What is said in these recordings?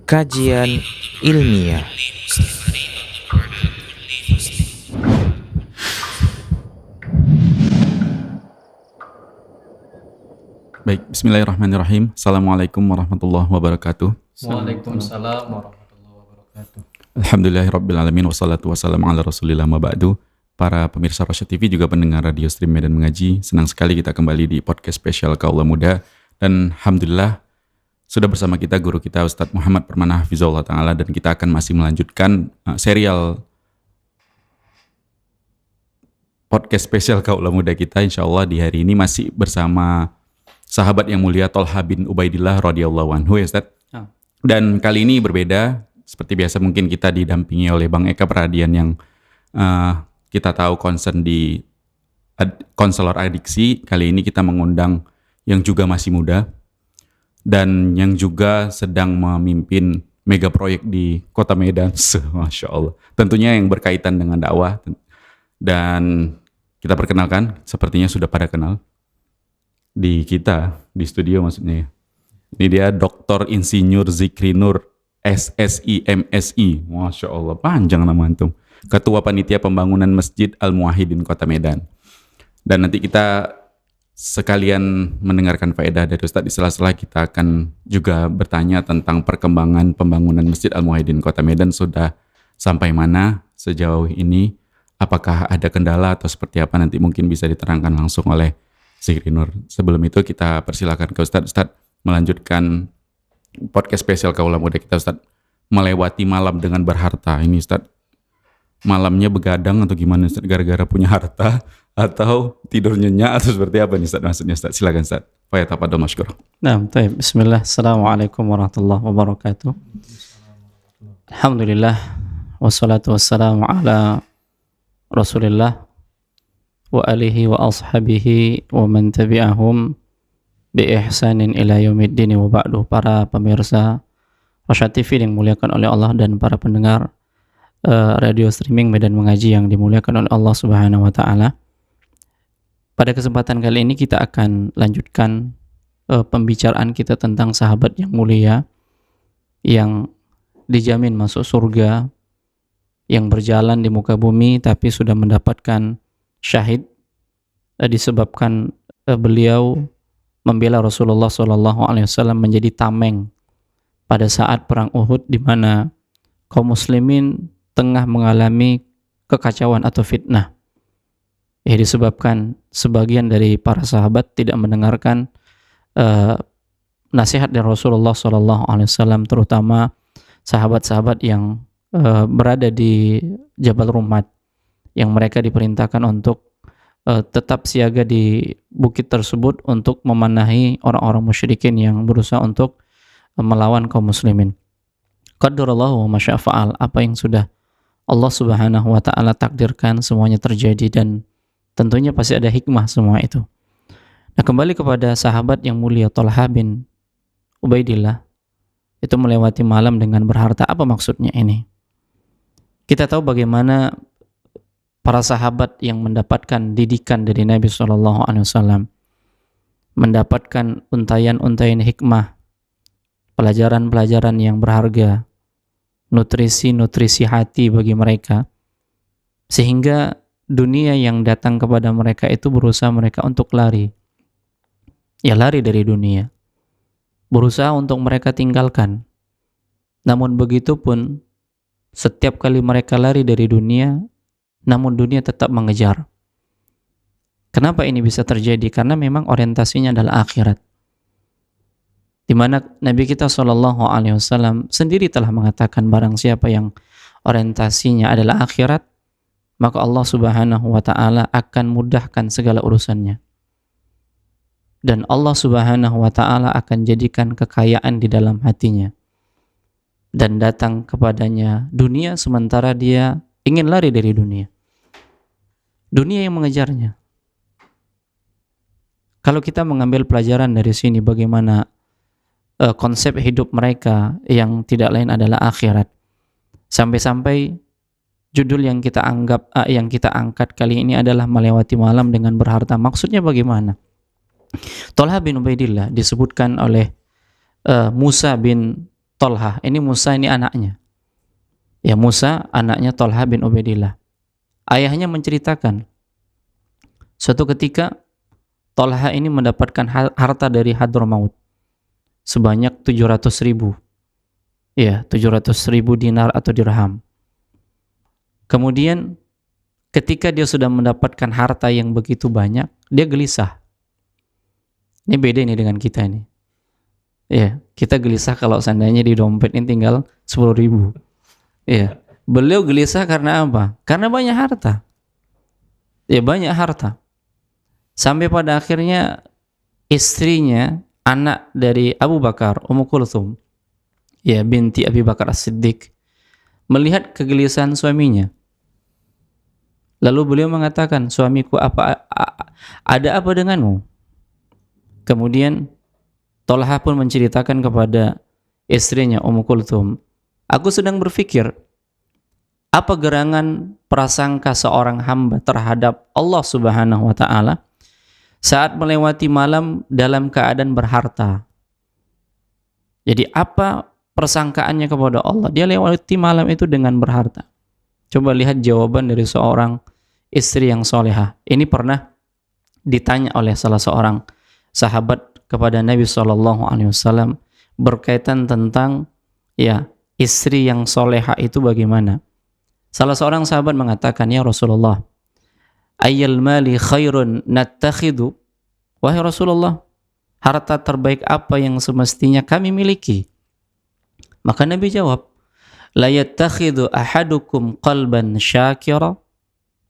Kajian ilmiah. Baik, bismillahirrahmanirrahim. Assalamualaikum warahmatullahi wabarakatuh. Waalaikumsalam warahmatullahi wabarakatuh. Alhamdulillahirrabbilalamin. Wassalatu wassalamu ala rasulillah ma ba'du. Para pemirsa Rosyad TV, juga pendengar radio stream Medan Mengaji, senang sekali kita kembali di podcast spesial Kaula Muda. Dan Alhamdulillah sudah bersama kita guru kita Ustadz Muhammad Permana Hafizahullah Ta'ala. Dan kita akan masih melanjutkan serial podcast spesial Kaula Muda kita. Insya Allah di hari ini masih bersama sahabat yang mulia Tolha bin Ubaidillah radhiyallahu anhu, ya Ustaz. Dan kali ini berbeda, seperti biasa mungkin kita didampingi oleh Bang Eka Perhadian yang kita tahu concern di konselor adiksi. Kali ini kita mengundang yang juga masih muda dan yang juga sedang memimpin mega proyek di Kota Medan. Masya Allah. Tentunya yang berkaitan dengan dakwah. Dan kita perkenalkan, sepertinya sudah pada kenal di kita, di studio maksudnya. Ini dia Dr. Insinyur Zikri Nur SSI MSI. Masya Allah, panjang nama antum. Ketua Panitia Pembangunan Masjid Al-Muwahhidin Kota Medan. Dan nanti kita sekalian mendengarkan faedah dari Ustadz. Di sela-sela kita akan juga bertanya tentang perkembangan pembangunan Masjid Al-Muwahhidin Kota Medan. Sudah sampai mana sejauh ini? Apakah ada kendala atau seperti apa? Nanti mungkin bisa diterangkan langsung oleh Zikri Nur. Sebelum itu kita persilakan ke Ustadz melanjutkan podcast spesial Kaula Muda kita, Ustadz. Melewati malam dengan berharta. Ini Ustadz, malamnya begadang atau gimana Ustadz, gara-gara punya harta atau tidur nyenyak atau seperti apa nih Ustadz maksudnya Ustadz? Silakan Ustadz. Fayatafadhal mashkur. Nah, baik. Bismillah. Assalamualaikum warahmatullahi wabarakatuh. Alhamdulillah wassalatu wassalamu ala Rasulillah wa alihi wa ashabihi wa man tabi'ahum bi ihsanin ila yaumiddin wa ba'du. Para pemirsa Rosyad TV yang dimuliakan oleh Allah dan para pendengar radio streaming Medan Mengaji yang dimuliakan oleh Allah Subhanahu wa taala. Pada kesempatan kali ini kita akan lanjutkan pembicaraan kita tentang sahabat yang mulia yang dijamin masuk surga, yang berjalan di muka bumi tapi sudah mendapatkan syahid disebabkan beliau membela Rasulullah SAW menjadi tameng pada saat perang Uhud, di mana kaum muslimin tengah mengalami kekacauan atau fitnah. Disebabkan sebagian dari para sahabat tidak mendengarkan nasihat dari Rasulullah SAW, terutama sahabat-sahabat yang berada di Jabal Rumat, yang mereka diperintahkan untuk tetap siaga di bukit tersebut untuk memanahi orang-orang musyrikin yang berusaha untuk melawan kaum muslimin. Qadarallahu wa masya'a fa'al. Apa yang sudah Allah Subhanahu wa taala takdirkan semuanya terjadi, dan tentunya pasti ada hikmah semua itu. Nah, kembali kepada sahabat yang mulia Tolha bin Ubaidillah, itu melewati malam dengan berharta. Apa maksudnya ini? Kita tahu bagaimana para sahabat yang mendapatkan didikan dari Nabi SAW, mendapatkan untayan-untayan hikmah, pelajaran-pelajaran yang berharga, nutrisi-nutrisi hati bagi mereka, sehingga dunia yang datang kepada mereka itu berusaha mereka untuk lari. Ya, lari dari dunia, berusaha untuk mereka tinggalkan. Namun begitu pun, setiap kali mereka lari dari dunia, namun dunia tetap mengejar. Kenapa ini bisa terjadi? Karena memang orientasinya adalah akhirat. Di mana Nabi kita SAW sendiri telah mengatakan, barang siapa yang orientasinya adalah akhirat, maka Allah Subhanahu wa taala akan mudahkan segala urusannya. Dan Allah Subhanahu wa taala akan jadikan kekayaan di dalam hatinya. Dan datang kepadanya dunia sementara dia ingin lari dari dunia. Dunia yang mengejarnya. Kalau kita mengambil pelajaran dari sini, bagaimana konsep hidup mereka yang tidak lain adalah akhirat. Sampai-sampai judul yang kita angkat kali ini adalah melewati malam dengan berharta. Maksudnya bagaimana? Tolha bin Ubaidillah disebutkan oleh Musa bin Tolha. Ini Musa ini anaknya. Ya, Musa anaknya Tolha bin Ubaidillah. Ayahnya menceritakan suatu ketika Tolha ini mendapatkan harta dari Hadramaut sebanyak 700.000. Ya, 700.000 dinar atau dirham. Kemudian ketika dia sudah mendapatkan harta yang begitu banyak, dia gelisah. Ini beda ini dengan kita ini. Ya, kita gelisah kalau seandainya di dompet ini tinggal 10.000. Ya, beliau gelisah karena apa? Karena banyak harta. Ya, banyak harta. Sampai pada akhirnya istrinya, anak dari Abu Bakar, Ummu Kulthum, ya, binti Abi Bakar As-Siddiq, melihat kegelisahan suaminya. Lalu beliau mengatakan, "Suamiku, ada apa denganmu?" Kemudian Tolha pun menceritakan kepada istrinya Ummu Kulthum, "Aku sedang berpikir, apa gerangan prasangka seorang hamba terhadap Allah Subhanahu wa Ta'ala saat melewati malam dalam keadaan berharta." Jadi apa persangkaannya kepada Allah? Dia lewati malam itu dengan berharta. Coba lihat jawaban dari seorang istri yang solehah. Ini pernah ditanya oleh salah seorang sahabat kepada Nabi SAW berkaitan tentang ya istri yang solehah itu bagaimana. Salah seorang sahabat mengatakan, "Ya Rasulullah, ayyal mali khairun nattakhidu?" Wahai Rasulullah, harta terbaik apa yang semestinya kami miliki? Maka Nabi jawab, "La yattakhidhu ahadukum qalban syakira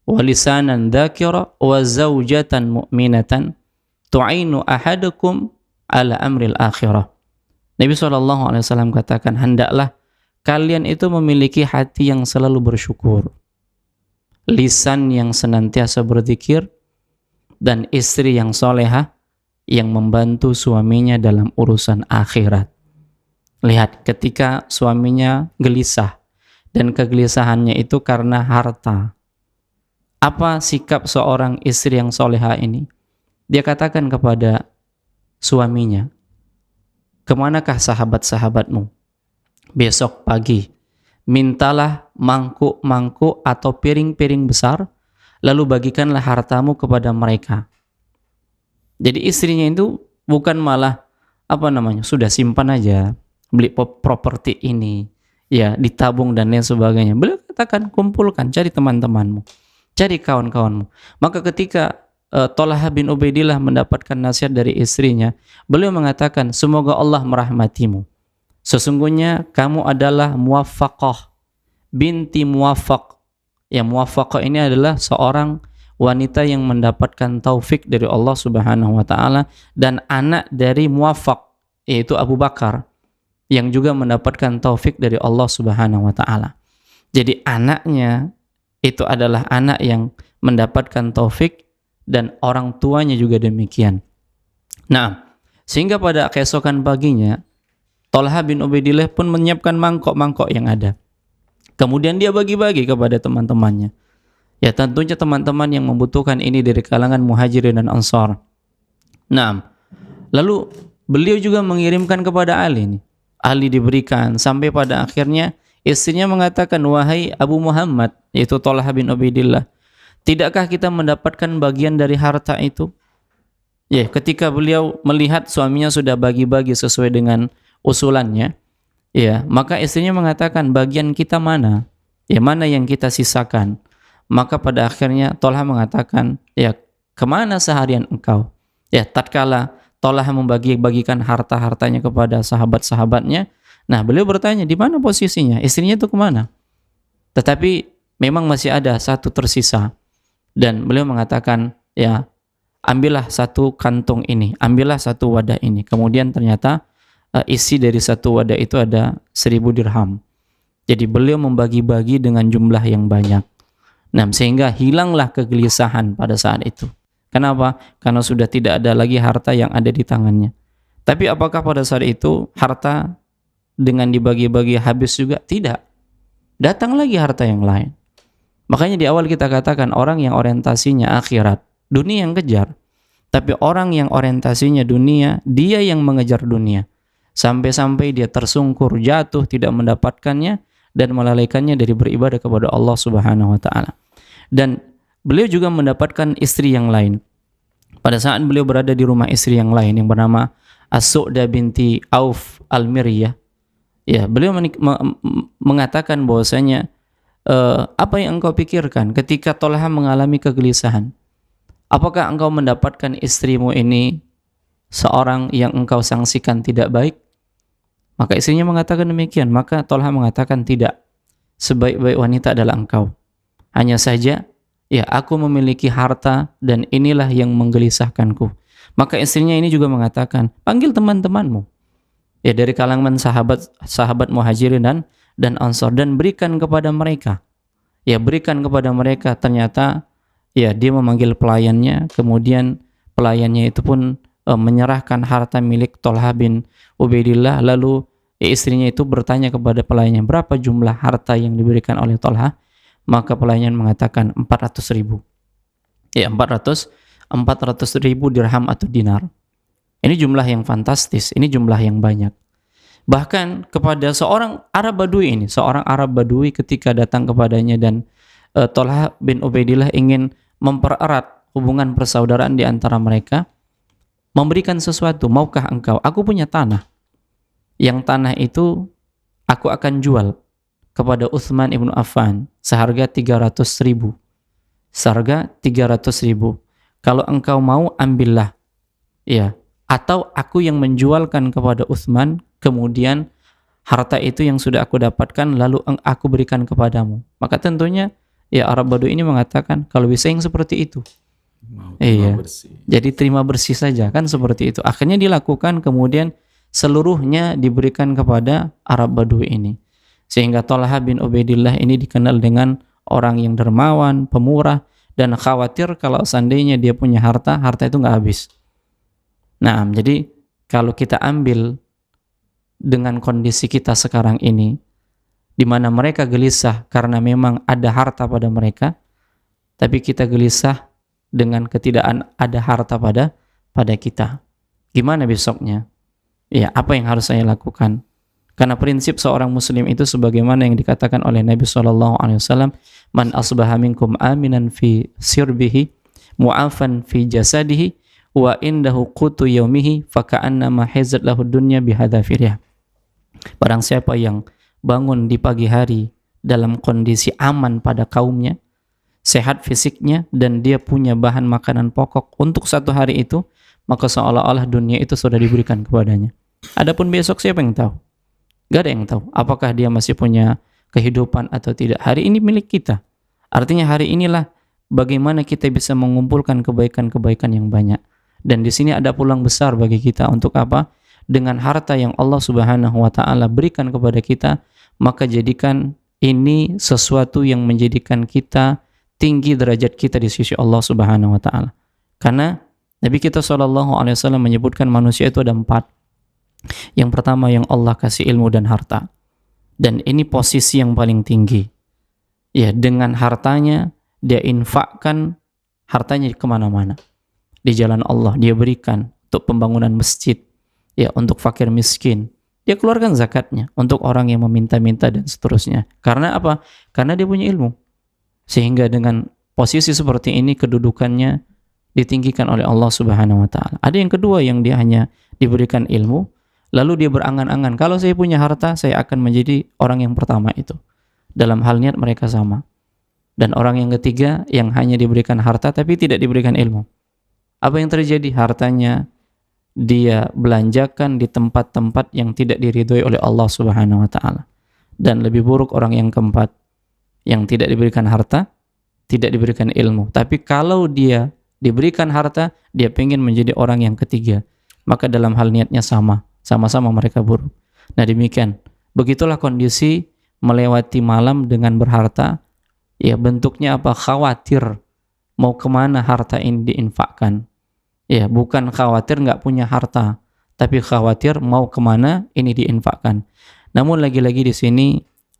wa lisanan dzakira wa zawjatan mu'minatan tu'inu ahadukum ala amril akhirah." Nabi SAW katakan, hendaklah kalian itu memiliki hati yang selalu bersyukur, lisan yang senantiasa berzikir, dan istri yang solehah yang membantu suaminya dalam urusan akhirat. Lihat, ketika suaminya gelisah dan kegelisahannya itu karena harta, apa sikap seorang istri yang solehah ini? Dia katakan kepada suaminya, "Kemanakah sahabat-sahabatmu? Besok pagi mintalah mangkuk-mangkuk atau piring-piring besar, lalu bagikanlah hartamu kepada mereka." Jadi istrinya itu bukan malah sudah simpan aja, beli properti ini, ya ditabung dan lain sebagainya. Beliau katakan, kumpulkan, cari teman-temanmu, cari kawan-kawanmu. Maka ketika Tolha bin Ubaidillah mendapatkan nasihat dari istrinya, beliau mengatakan, "Semoga Allah merahmatimu. Sesungguhnya kamu adalah Muwaffaqah binti Muwaffaq." Ya, Muwaffaqah ini adalah seorang wanita yang mendapatkan taufik dari Allah Subhanahu wa Ta'ala, dan anak dari Muwaffaq, yaitu Abu Bakar, yang juga mendapatkan taufik dari Allah Subhanahu wa Ta'ala. Jadi anaknya itu adalah anak yang mendapatkan taufik, dan orang tuanya juga demikian. Nah, sehingga pada keesokan paginya Tolha bin Ubaidillah pun menyiapkan mangkok-mangkok yang ada. Kemudian dia bagi-bagi kepada teman-temannya. Ya, tentunya teman-teman yang membutuhkan ini dari kalangan Muhajirin dan Ansar. Nah, lalu beliau juga mengirimkan kepada Ali nih. Ali diberikan sampai pada akhirnya istrinya mengatakan, "Wahai Abu Muhammad," yaitu Tolha bin Ubaidillah, "tidakkah kita mendapatkan bagian dari harta itu?" Ya, ketika beliau melihat suaminya sudah bagi-bagi sesuai dengan usulannya, ya, maka istrinya mengatakan, "Bagian kita mana? Ya, mana yang kita sisakan?" Maka pada akhirnya Tolha mengatakan, "Ya, kemana seharian engkau?" Ya, tatkala Tolha membagi-bagikan harta-hartanya kepada sahabat-sahabatnya, nah beliau bertanya, di mana posisinya? Istrinya itu kemana? Tetapi memang masih ada satu tersisa. Dan beliau mengatakan, "Ya, ambillah satu kantung ini, ambillah satu wadah ini." Kemudian ternyata isi dari satu wadah itu ada 1.000 dirham. Jadi beliau membagi-bagi dengan jumlah yang banyak. Nah, sehingga hilanglah kegelisahan pada saat itu. Kenapa? Karena sudah tidak ada lagi harta yang ada di tangannya. Tapi apakah pada saat itu harta dengan dibagi-bagi habis juga? Tidak. Datang lagi harta yang lain. Makanya di awal kita katakan, orang yang orientasinya akhirat, dunia yang kejar. Tapi orang yang orientasinya dunia, dia yang mengejar dunia. sampai-sampai dia tersungkur, jatuh, tidak mendapatkannya dan melalaikannya dari beribadah kepada Allah Subhanahu wa taala. Dan beliau juga mendapatkan istri yang lain. Pada saat beliau berada di rumah istri yang lain yang bernama As-Su'da binti Auf Al-Miryah, ya, beliau mengatakan bahwasanya apa yang engkau pikirkan ketika Tolha mengalami kegelisahan? Apakah engkau mendapatkan istrimu ini seorang yang engkau sangsikan tidak baik? Maka istrinya mengatakan demikian. Maka Tolha mengatakan, tidak, sebaik-baik wanita adalah engkau. Hanya saja, ya, aku memiliki harta dan inilah yang menggelisahkanku. Maka istrinya ini juga mengatakan, panggil teman-temanmu, ya, dari kalangan sahabat Muhajirin dan Ansar, dan berikan kepada mereka. Ya, berikan kepada mereka. Ternyata, ya, dia memanggil pelayannya, kemudian pelayannya itu pun menyerahkan harta milik Tolha bin Ubaidillah. Lalu istrinya itu bertanya kepada pelayannya, berapa jumlah harta yang diberikan oleh Tolha? Maka pelayan mengatakan 400.000. Ya, 400.000 dirham atau dinar. Ini jumlah yang fantastis, ini jumlah yang banyak. Bahkan kepada seorang Arab Badui ketika datang kepadanya dan Tolha bin Ubaidillah ingin mempererat hubungan persaudaraan di antara mereka, memberikan sesuatu. Maukah engkau? Aku punya tanah. Yang tanah itu aku akan jual kepada Utsman ibnu Affan seharga 300.000. Seharga 300.000. Kalau engkau mau, ambillah. Ya, atau aku yang menjualkan kepada Utsman, kemudian harta itu yang sudah aku dapatkan lalu aku berikan kepadamu. Maka tentunya, ya, Arab Badui ini mengatakan kalau bisa yang seperti itu. Iya. Bersih. Jadi terima bersih saja, kan seperti itu. Akhirnya dilakukan, kemudian seluruhnya diberikan kepada Arab Badui ini. Sehingga Tolha bin Ubaidillah ini dikenal dengan orang yang dermawan, pemurah, dan khawatir kalau seandainya dia punya harta itu nggak habis. Nah, jadi kalau kita ambil dengan kondisi kita sekarang ini, di mana mereka gelisah karena memang ada harta pada mereka, tapi kita gelisah dengan ketidakadaan ada harta pada kita. Gimana besoknya? Ya, apa yang harus saya lakukan? Karena prinsip seorang muslim itu sebagaimana yang dikatakan oleh Nabi SAW, man asbaha minkum aminan fi sirbihi, mu'afan fi jasadihi, wa indahu qutu yaumihi, faka'annama hizat lahu dunya bihadafirih. Barang siapa yang bangun di pagi hari dalam kondisi aman pada kaumnya, sehat fisiknya, dan dia punya bahan makanan pokok untuk satu hari itu, maka seolah-olah dunia itu sudah diberikan kepadanya. Adapun besok siapa yang tahu? Gak ada yang tahu apakah dia masih punya kehidupan atau tidak. Hari ini milik kita. Artinya hari inilah bagaimana kita bisa mengumpulkan kebaikan-kebaikan yang banyak. Dan di sini ada peluang besar bagi kita untuk apa? Dengan harta yang Allah Subhanahu wa taala berikan kepada kita, maka jadikan ini sesuatu yang menjadikan kita tinggi derajat kita di sisi Allah Subhanahu wa taala. Karena Nabi kita SAW menyebutkan manusia itu ada 4. Yang pertama, yang Allah kasih ilmu dan harta. Dan ini posisi yang paling tinggi. Ya, dengan hartanya dia infakkan hartanya kemana-mana. Di jalan Allah dia berikan untuk pembangunan masjid, ya, untuk fakir miskin. Dia keluarkan zakatnya untuk orang yang meminta-minta dan seterusnya. Karena apa? Karena dia punya ilmu. Sehingga dengan posisi seperti ini kedudukannya ditinggikan oleh Allah Subhanahu wa taala. Ada yang kedua yang dia hanya diberikan ilmu, lalu dia berangan-angan, kalau saya punya harta, saya akan menjadi orang yang pertama itu. Dalam hal niat mereka sama. Dan orang yang ketiga yang hanya diberikan harta tapi tidak diberikan ilmu. Apa yang terjadi? Hartanya dia belanjakan di tempat-tempat yang tidak diridhoi oleh Allah Subhanahu wa taala. Dan lebih buruk orang yang keempat, yang tidak diberikan harta, tidak diberikan ilmu. Tapi kalau dia diberikan harta, dia pengen menjadi orang yang ketiga. Maka dalam hal niatnya sama-sama mereka buruk. Nah, demikian. Begitulah kondisi melewati malam dengan berharta. Ya, bentuknya apa? Khawatir mau kemana harta ini diinfakkan. Ya, bukan khawatir nggak punya harta, tapi khawatir mau kemana ini diinfakkan. Namun lagi-lagi di sini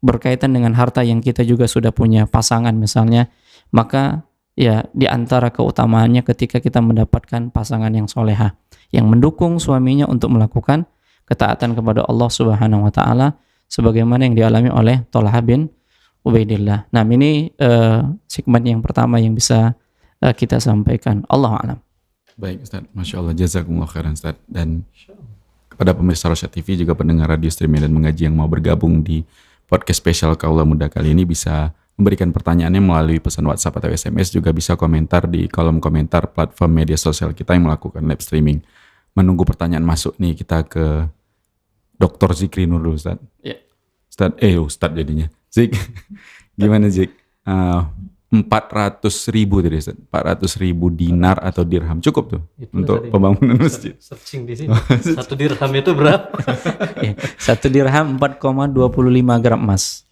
berkaitan dengan harta yang kita juga sudah punya pasangan misalnya, maka ya di antara keutamaannya ketika kita mendapatkan pasangan yang soleha, yang mendukung suaminya untuk melakukan ketaatan kepada Allah Subhanahu wa taala sebagaimana yang dialami oleh Thalhah bin Ubaidillah. Nah, ini segmen yang pertama yang bisa kita sampaikan. Allahu a'lam. Baik Ustaz, Masya Allah, jazakumullah khairan Ustaz. Dan kepada pemirsa Rosyad TV juga pendengar radio streaming dan mengaji yang mau bergabung di podcast spesial Kaula Muda kali ini bisa memberikan pertanyaannya melalui pesan WhatsApp atau SMS, juga bisa komentar di kolom komentar platform media sosial kita yang melakukan live streaming. Menunggu pertanyaan masuk nih, kita ke Dr. Zikri Nur dulu Ustaz. Ya. Ustaz jadinya. Zik, gimana Zik? 400.000 tadi Ustaz. 400.000 dinar atau dirham cukup tuh Itu untuk tadi pembangunan masjid. searching di sini. 1 dirham itu berapa? Ya, 1 dirham 4,25 gram emas.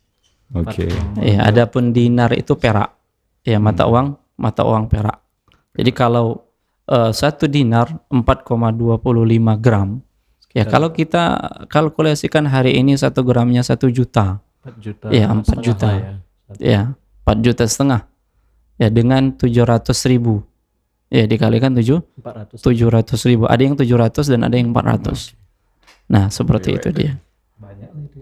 Oke. Ya, adapun dinar itu perak. Ya, mata uang perak. Jadi kalau 1 dinar 4,25 gram. Ya, kalau kita kalkulasikan hari ini 1 gramnya 1 juta. 4 juta. Ya, 4 setengah juta. lah ya. Ya, 4 juta setengah. Ya, dengan 700.000. Ya, dikalikan 400. 700.000. Ada yang 700 dan ada yang 400. Nah, seperti itu dia. Banyak lah itu.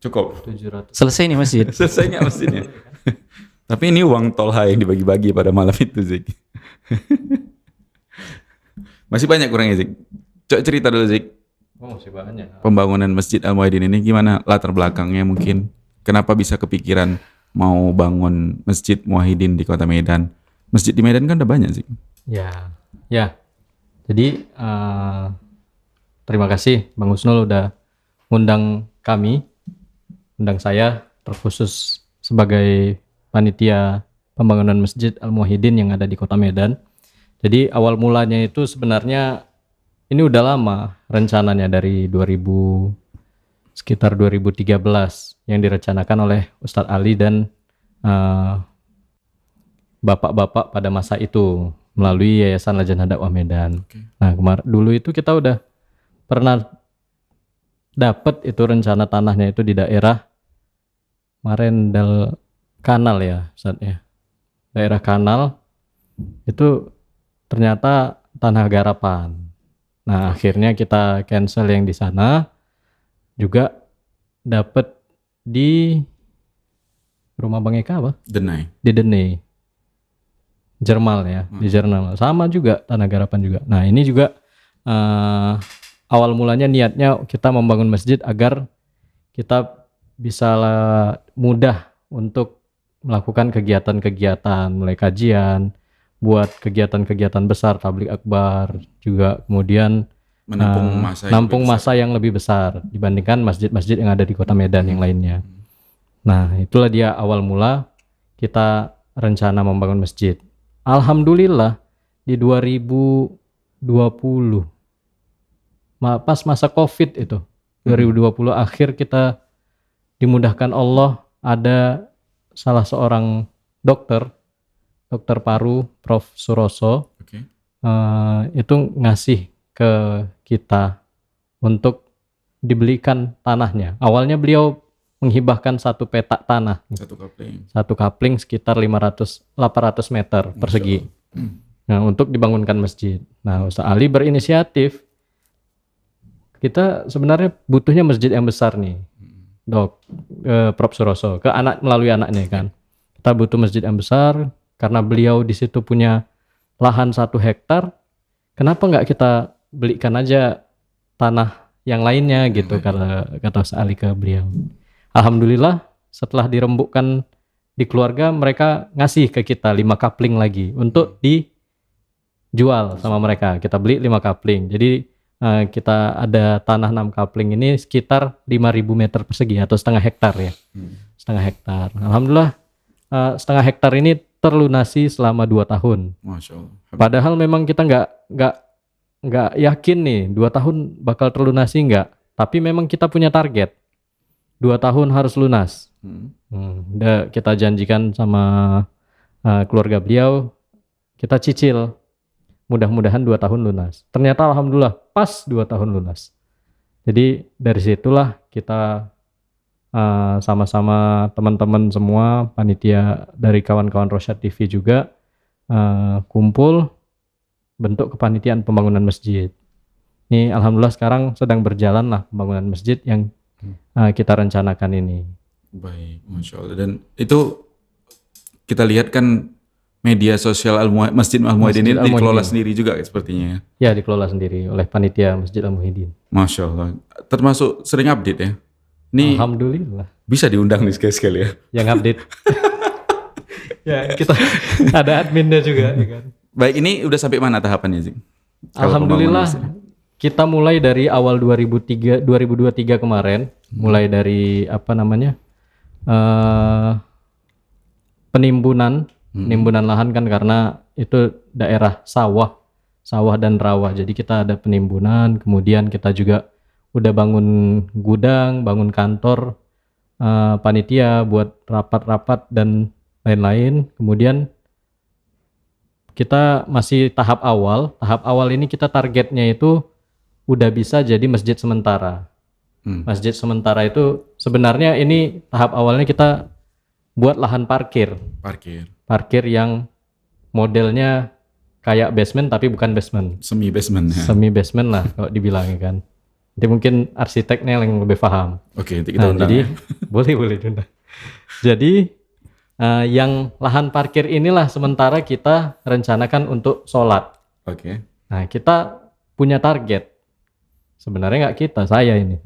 Cukup. 700. Selesai nih masjid. Selesai nggak masjidnya? Tapi ini uang Thalhah yang dibagi-bagi pada malam itu Zik. Masih banyak kurangnya Zik. Coba cerita dulu Zik. Oh, masih banyak. Pembangunan Masjid Al-Muwahhidin ini gimana latar belakangnya mungkin? Kenapa bisa kepikiran mau bangun Masjid Muwahhidin di Kota Medan? Masjid di Medan kan udah banyak sih. Ya. Jadi terima kasih Bang Husnul udah undang kami, undang saya terkhusus sebagai panitia pembangunan Masjid Al-Muwahhidin yang ada di Kota Medan. Jadi awal mulanya itu sebenarnya ini udah lama rencananya dari sekitar 2013 yang direncanakan oleh Ustadz Ali dan bapak-bapak pada masa itu melalui Yayasan Lajnah Dakwah Medan. Oke. Nah, dulu itu kita udah pernah dapat itu rencana tanahnya itu di daerah Marendal Kanal ya, Ustadz ya. Daerah Kanal itu ternyata tanah garapan. Nah, akhirnya kita cancel yang di sana. Juga dapat di rumah Bang Eka apa? Denai. Di Denai. Jermal ya, di Jermal. Sama juga tanah garapan juga. Nah, ini juga awal mulanya niatnya kita membangun masjid agar kita bisa mudah untuk melakukan kegiatan-kegiatan, mulai kajian, buat kegiatan-kegiatan besar, tabligh akbar, juga kemudian menampung masa yang lebih besar dibandingkan masjid-masjid yang ada di Kota Medan yang lainnya. Nah, itulah dia awal mula kita rencana membangun masjid. Alhamdulillah di 2020 pas masa Covid itu 2020 akhir kita dimudahkan Allah, ada salah seorang dokter paru, Prof. Suroso, itu ngasih ke kita untuk dibelikan tanahnya. Awalnya beliau menghibahkan 1 petak tanah, 1 kapling sekitar 800 meter persegi. Nah, untuk dibangunkan masjid. Nah, Ustaz Ali berinisiatif, kita sebenarnya butuhnya masjid yang besar nih, Prof. Suroso, melalui anaknya kan. Kita butuh masjid yang besar karena beliau di situ punya lahan 1 hektar. Kenapa nggak kita belikan aja tanah yang lainnya gitu, kata Ustaz Ali ke beliau. Alhamdulillah setelah dirembukkan di keluarga, mereka ngasih ke kita 5 kapling lagi untuk dijual sama mereka. Kita beli 5 kapling. Jadi kita ada tanah 6 kapling ini sekitar 5.000 meter persegi atau setengah hektar ya. Setengah hektar. Alhamdulillah setengah hektar ini terlunasi selama 2 tahun. Masya Allah. Padahal memang kita nggak yakin nih 2 tahun bakal terlunasi nggak. Tapi memang kita punya target 2 tahun harus lunas. Udah kita janjikan sama keluarga beliau, kita cicil. Mudah-mudahan 2 tahun lunas. Ternyata alhamdulillah pas 2 tahun lunas. Jadi dari situlah kita sama-sama teman-teman semua, panitia dari kawan-kawan Rosyad TV juga kumpul bentuk kepanitiaan pembangunan masjid. Ini alhamdulillah sekarang sedang berjalan lah pembangunan masjid yang kita rencanakan ini. Baik, Masya Allah. Dan itu kita lihat kan media sosial Masjid Al-Muwahhidin ini dikelola sendiri juga sepertinya ya? Ya, dikelola sendiri oleh panitia Masjid Al-Muwahhidin. Masya Allah. Termasuk sering update ya? Ini Alhamdulillah. bisa diundang nih sekali-sekali ya? Yang update. Ya, kita ada adminnya juga. Ya kan? Baik, ini udah sampai mana tahapannya sih? Alhamdulillah kita mulai dari awal 2023 kemarin, mulai dari penimbunan lahan kan, karena itu daerah sawah dan rawa. Jadi kita ada penimbunan, kemudian kita juga udah bangun gudang, bangun kantor panitia buat rapat-rapat dan lain-lain. Kemudian kita masih tahap awal. Tahap awal ini kita targetnya itu udah bisa jadi masjid sementara. Masjid sementara itu sebenarnya ini tahap awalnya kita buat lahan parkir yang modelnya kayak basement tapi bukan basement. Semi basement ya. Semi basement lah kalau dibilangnya kan. Nanti mungkin arsiteknya yang lebih paham. Oke, nanti kita undang. Jadi ya. boleh diundang. Jadi yang lahan parkir inilah sementara kita rencanakan untuk sholat. Oke. Nah, kita punya target. Sebenarnya nggak kita, saya ini.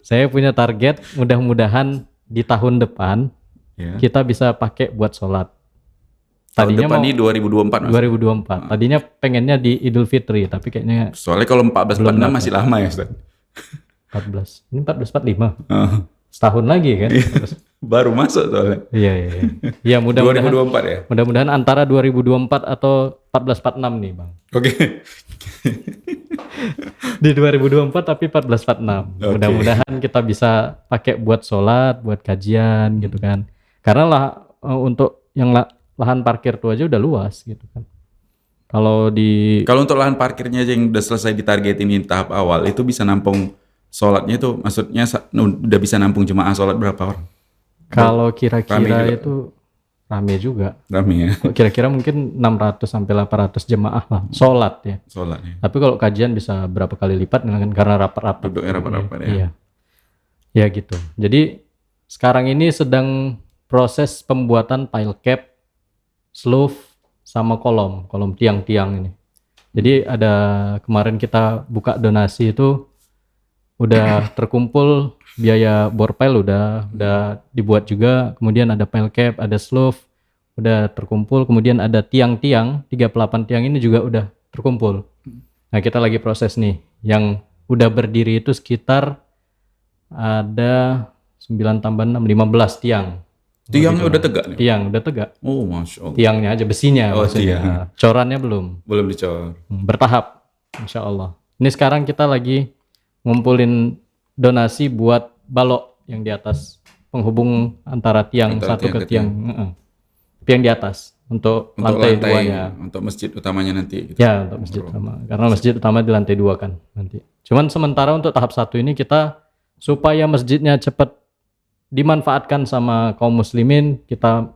Saya punya target, mudah-mudahan di tahun depan kita bisa pakai buat sholat. Tahun depan ini 2024 mas? 2024. Tadinya pengennya di Idul Fitri, tapi kayaknya soalnya kalau 1446 masih lama ya Ustaz? 14. Ini 1445. Setahun lagi kan? Baru masuk soalnya. Iya. Ya, mudah-mudahan 2024 ya? Mudah-mudahan antara 2024 atau 1446 nih, Bang. Oke. Di 2024 tapi 1446. Okay. Mudah-mudahan kita bisa pakai buat sholat, buat kajian gitu kan. Karena untuk yang lahan parkir tuh aja udah luas gitu kan. Kalau untuk lahan parkirnya aja yang udah selesai ditargetin di tahap awal, itu bisa nampung sholatnya itu, maksudnya udah bisa nampung jemaah sholat berapa orang? Kalau kira-kira itu rame juga. Rame ya. Kira-kira mungkin 600 sampai 800 jemaah lah sholat ya. Sholat ya. Tapi kalau kajian bisa berapa kali lipat karena rapat-rapat. Duduknya rapat-rapat ya. Iya. Ya gitu. Jadi sekarang ini sedang proses pembuatan pile cap, sloof sama kolom tiang-tiang ini. Jadi ada kemarin kita buka donasi itu udah terkumpul biaya bor pile udah dibuat juga, kemudian ada pile cap, ada sloof udah terkumpul, kemudian ada tiang-tiang 38 tiang ini juga udah terkumpul. Nah, kita lagi proses nih. Yang udah berdiri itu sekitar ada 9 tambah 6 15 tiang. Tiangnya udah tegak nih? Tiang udah tegak. Oh, Masya Allah. Tiangnya aja, besinya maksudnya. Tiang. Corannya belum dicor. Bertahap insya Allah. Ini sekarang kita lagi ngumpulin donasi buat balok yang di atas, penghubung antara tiang satu ke tiang. Tiang di atas untuk lantai 2-nya. Untuk masjid utamanya nanti gitu. Ya, untuk masjid utama. Karena masjid utama di lantai 2 kan nanti. Cuman sementara untuk tahap 1 ini kita supaya masjidnya cepat dimanfaatkan sama kaum muslimin, kita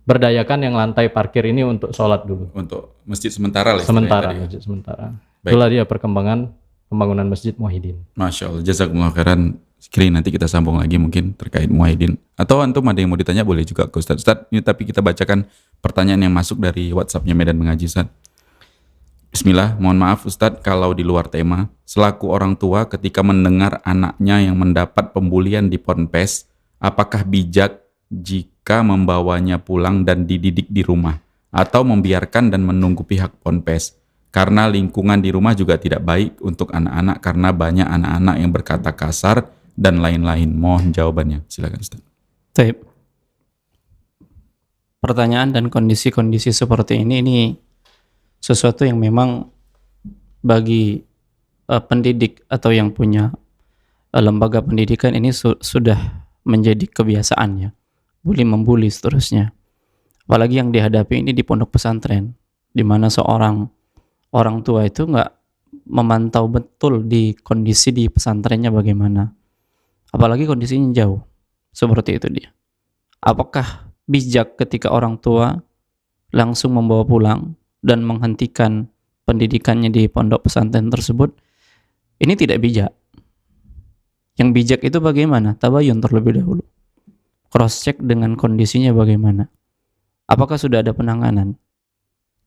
berdayakan yang lantai parkir ini untuk sholat dulu. Untuk masjid sementara lah. Masjid sementara. Itulah dia perkembangan pembangunan Masjid Muwahhidin. Masya Allah, jazakumullah khairan. Sekali nanti kita sambung lagi mungkin terkait Muwahhidin. Atau antum ada yang mau ditanya boleh juga ke Ustaz. Ustaz, ini tapi kita bacakan pertanyaan yang masuk dari WhatsApp-nya Medan Mengaji, Ustaz. Bismillah, mohon maaf Ustaz kalau di luar tema. Selaku orang tua ketika mendengar anaknya yang mendapat pembulian di ponpes, apakah bijak jika membawanya pulang dan dididik di rumah? Atau membiarkan dan menunggu pihak ponpes? Karena lingkungan di rumah juga tidak baik untuk anak-anak karena banyak anak-anak yang berkata kasar dan lain-lain. Mohon jawabannya. Silakan Ustaz. Baik. Pertanyaan dan kondisi-kondisi seperti ini sesuatu yang memang bagi pendidik atau yang punya lembaga pendidikan ini sudah menjadi kebiasaannya. Bully membuli seterusnya. Apalagi yang dihadapi ini di pondok pesantren, di mana seorang orang tua itu nggak memantau betul di kondisi di pesantrennya bagaimana. Apalagi kondisinya jauh. Seperti itu dia. Apakah bijak ketika orang tua langsung membawa pulang dan menghentikan pendidikannya di pondok pesantren tersebut, ini tidak bijak. Yang bijak itu bagaimana? Tabayun terlebih dahulu. Cross check dengan kondisinya bagaimana. Apakah sudah ada penanganan?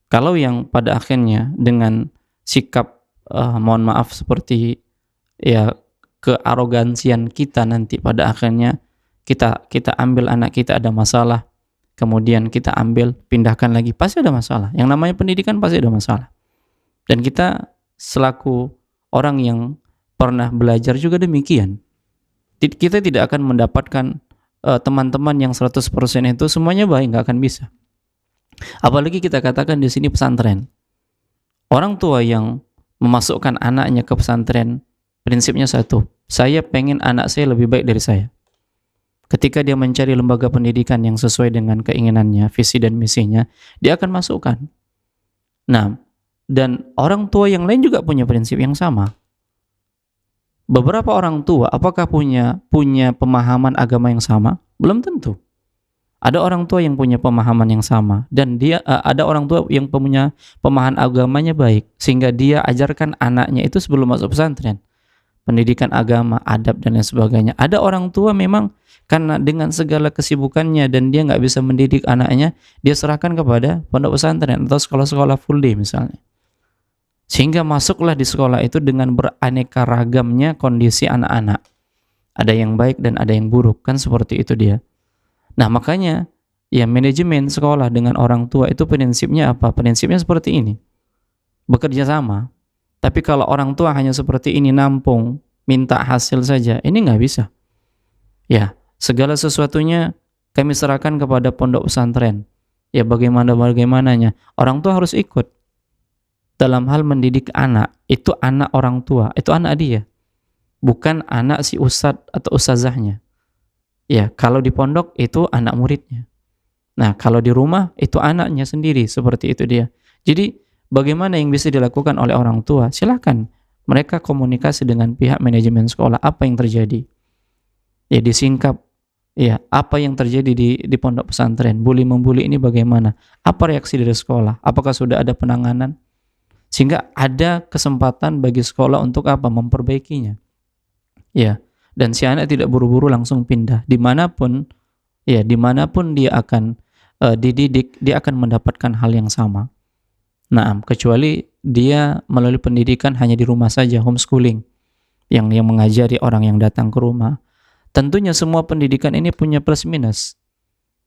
Kalau yang pada akhirnya dengan sikap mohon maaf seperti ya kearogansian kita, nanti pada akhirnya kita ambil anak kita ada masalah, kemudian kita ambil pindahkan lagi, pasti ada masalah. Yang namanya pendidikan pasti ada masalah. Dan kita selaku orang yang pernah belajar juga demikian. Kita tidak akan mendapatkan teman-teman yang 100% itu semuanya baik, nggak akan bisa. Apalagi kita katakan di sini pesantren. Orang tua yang memasukkan anaknya ke pesantren, prinsipnya satu, saya pengen anak saya lebih baik dari saya. Ketika dia mencari lembaga pendidikan yang sesuai dengan keinginannya, visi dan misinya, dia akan masukkan. Nah, dan orang tua yang lain juga punya prinsip yang sama. Beberapa orang tua apakah punya pemahaman agama yang sama? Belum tentu. Ada orang tua yang punya pemahaman yang sama, dan ada orang tua yang punya pemahaman agamanya baik, sehingga dia ajarkan anaknya itu sebelum masuk pesantren, pendidikan agama, adab dan lain sebagainya. Ada orang tua memang karena dengan segala kesibukannya dan dia nggak bisa mendidik anaknya, dia serahkan kepada pondok pesantren atau sekolah-sekolah full day misalnya. Sehingga masuklah di sekolah itu dengan beraneka ragamnya kondisi anak-anak. Ada yang baik dan ada yang buruk, kan seperti itu dia. Nah makanya ya manajemen sekolah dengan orang tua itu prinsipnya apa? Prinsipnya seperti ini, bekerja sama. Tapi kalau orang tua hanya seperti ini, nampung, minta hasil saja, ini nggak bisa. Ya, segala sesuatunya kami serahkan kepada pondok pesantren. Ya bagaimananya, orang tua harus ikut. Dalam hal mendidik anak, itu anak orang tua, itu anak dia. Bukan anak si ustadz atau ustazahnya. Ya, kalau di pondok itu anak muridnya. Nah, kalau di rumah itu anaknya sendiri, seperti itu dia. Jadi, bagaimana yang bisa dilakukan oleh orang tua? Silakan mereka komunikasi dengan pihak manajemen sekolah, apa yang terjadi. Ya, disingkap. Ya, apa yang terjadi di pondok pesantren, bully-membuli ini bagaimana? Apa reaksi dari sekolah? Apakah sudah ada penanganan? Sehingga ada kesempatan bagi sekolah untuk apa? Memperbaikinya. Ya, dan si anak tidak buru-buru langsung pindah. Dimanapun dia akan dididik, dia akan mendapatkan hal yang sama. Nah, kecuali dia melalui pendidikan hanya di rumah saja, homeschooling, yang mengajari orang yang datang ke rumah. Tentunya semua pendidikan ini punya plus minus.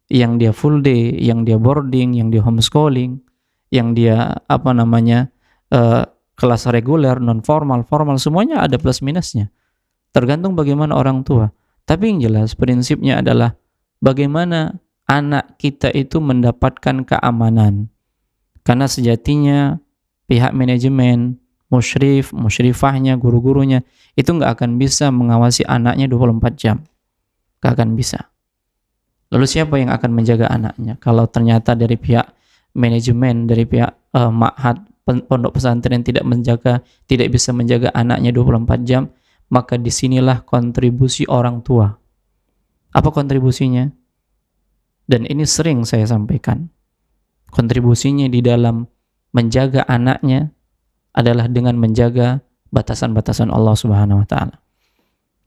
Yang dia full day, yang dia boarding, yang dia homeschooling, yang dia kelas reguler, non formal, formal, semuanya ada plus minusnya. Tergantung bagaimana orang tua. Tapi yang jelas prinsipnya adalah bagaimana anak kita itu mendapatkan keamanan. Karena sejatinya pihak manajemen, musyrifahnya, guru-gurunya itu nggak akan bisa mengawasi anaknya 24 jam. Nggak akan bisa. Lalu siapa yang akan menjaga anaknya? Kalau ternyata dari pihak manajemen, dari pihak ma'had, pondok pesantren tidak bisa menjaga anaknya 24 jam, maka disinilah kontribusi orang tua. Apa kontribusinya? Dan ini sering saya sampaikan. Kontribusinya di dalam menjaga anaknya adalah dengan menjaga batasan-batasan Allah Subhanahu wa taala.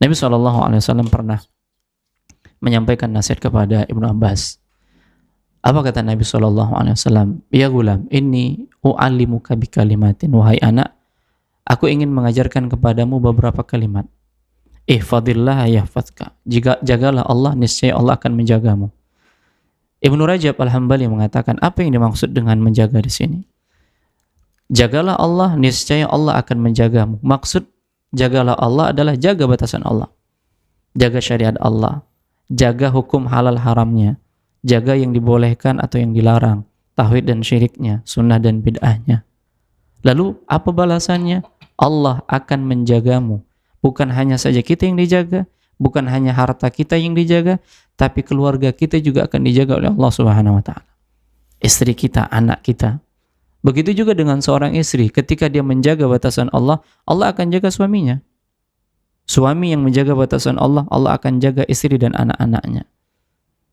Nabi SAW pernah menyampaikan nasihat kepada Ibnu Abbas. Apa kata Nabi SAW? Ya gulam, inni u'allimuka bikalimatin. Wahai anak, aku ingin mengajarkan kepadamu beberapa kalimat. Ihfadillah yahfadka. Jagalah Allah, niscaya Allah akan menjagamu. Ibnu Rajab Al-Hambali mengatakan, apa yang dimaksud dengan menjaga di sini? Jagalah Allah, niscaya Allah akan menjagamu. Maksud jagalah Allah adalah jaga batasan Allah. Jaga syariat Allah. Jaga hukum halal haramnya. Jaga yang dibolehkan atau yang dilarang. Tauhid dan syiriknya, sunnah dan bid'ahnya. Lalu apa balasannya? Allah akan menjagamu. Bukan hanya saja kita yang dijaga, bukan hanya harta kita yang dijaga, tapi keluarga kita juga akan dijaga oleh Allah Subhanahu wa taala. Istri kita, anak kita. Begitu juga dengan seorang istri, ketika dia menjaga batasan Allah, Allah akan jaga suaminya. Suami yang menjaga batasan Allah, Allah akan jaga istri dan anak-anaknya.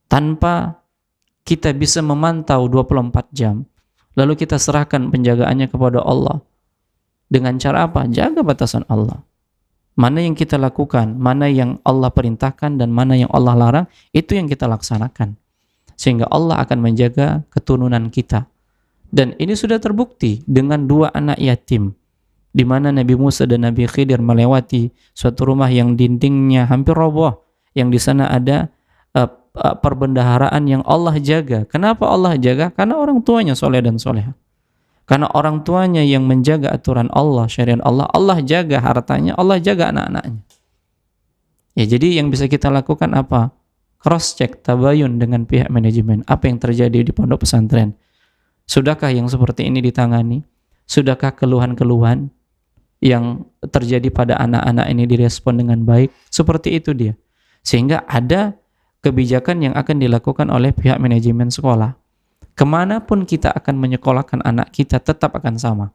Tanpa kita bisa memantau 24 jam, lalu kita serahkan penjagaannya kepada Allah. Dengan cara apa? Jaga batasan Allah. Mana yang kita lakukan, mana yang Allah perintahkan, dan mana yang Allah larang, itu yang kita laksanakan. Sehingga Allah akan menjaga keturunan kita. Dan ini sudah terbukti dengan 2 anak yatim, di mana Nabi Musa dan Nabi Khidir melewati suatu rumah yang dindingnya hampir roboh, yang di sana ada perbendaharaan yang Allah jaga. Kenapa Allah jaga? Karena orang tuanya soleh dan soleha. Karena orang tuanya yang menjaga aturan Allah, syariat Allah, Allah jaga hartanya, Allah jaga anak-anaknya. Ya, jadi yang bisa kita lakukan apa? Cross check, tabayun dengan pihak manajemen. Apa yang terjadi di pondok pesantren? Sudahkah yang seperti ini ditangani? Sudahkah keluhan-keluhan yang terjadi pada anak-anak ini direspon dengan baik? Seperti itu dia. Sehingga ada kebijakan yang akan dilakukan oleh pihak manajemen sekolah. Kemanapun kita akan menyekolahkan anak kita tetap akan sama.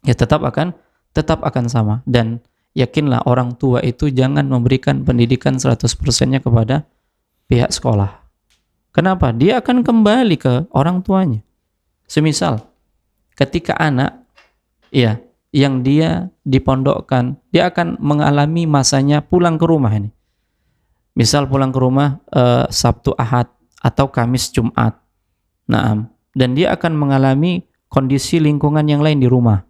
Ya, tetap akan sama. Dan yakinlah orang tua itu jangan memberikan pendidikan 100%-nya kepada pihak sekolah. Kenapa? Dia akan kembali ke orang tuanya. Semisal ketika anak yang dia dipondokkan, dia akan mengalami masanya pulang ke rumah ini. Misal pulang ke rumah Sabtu Ahad atau Kamis Jumat. Dan dia akan mengalami kondisi lingkungan yang lain di rumah.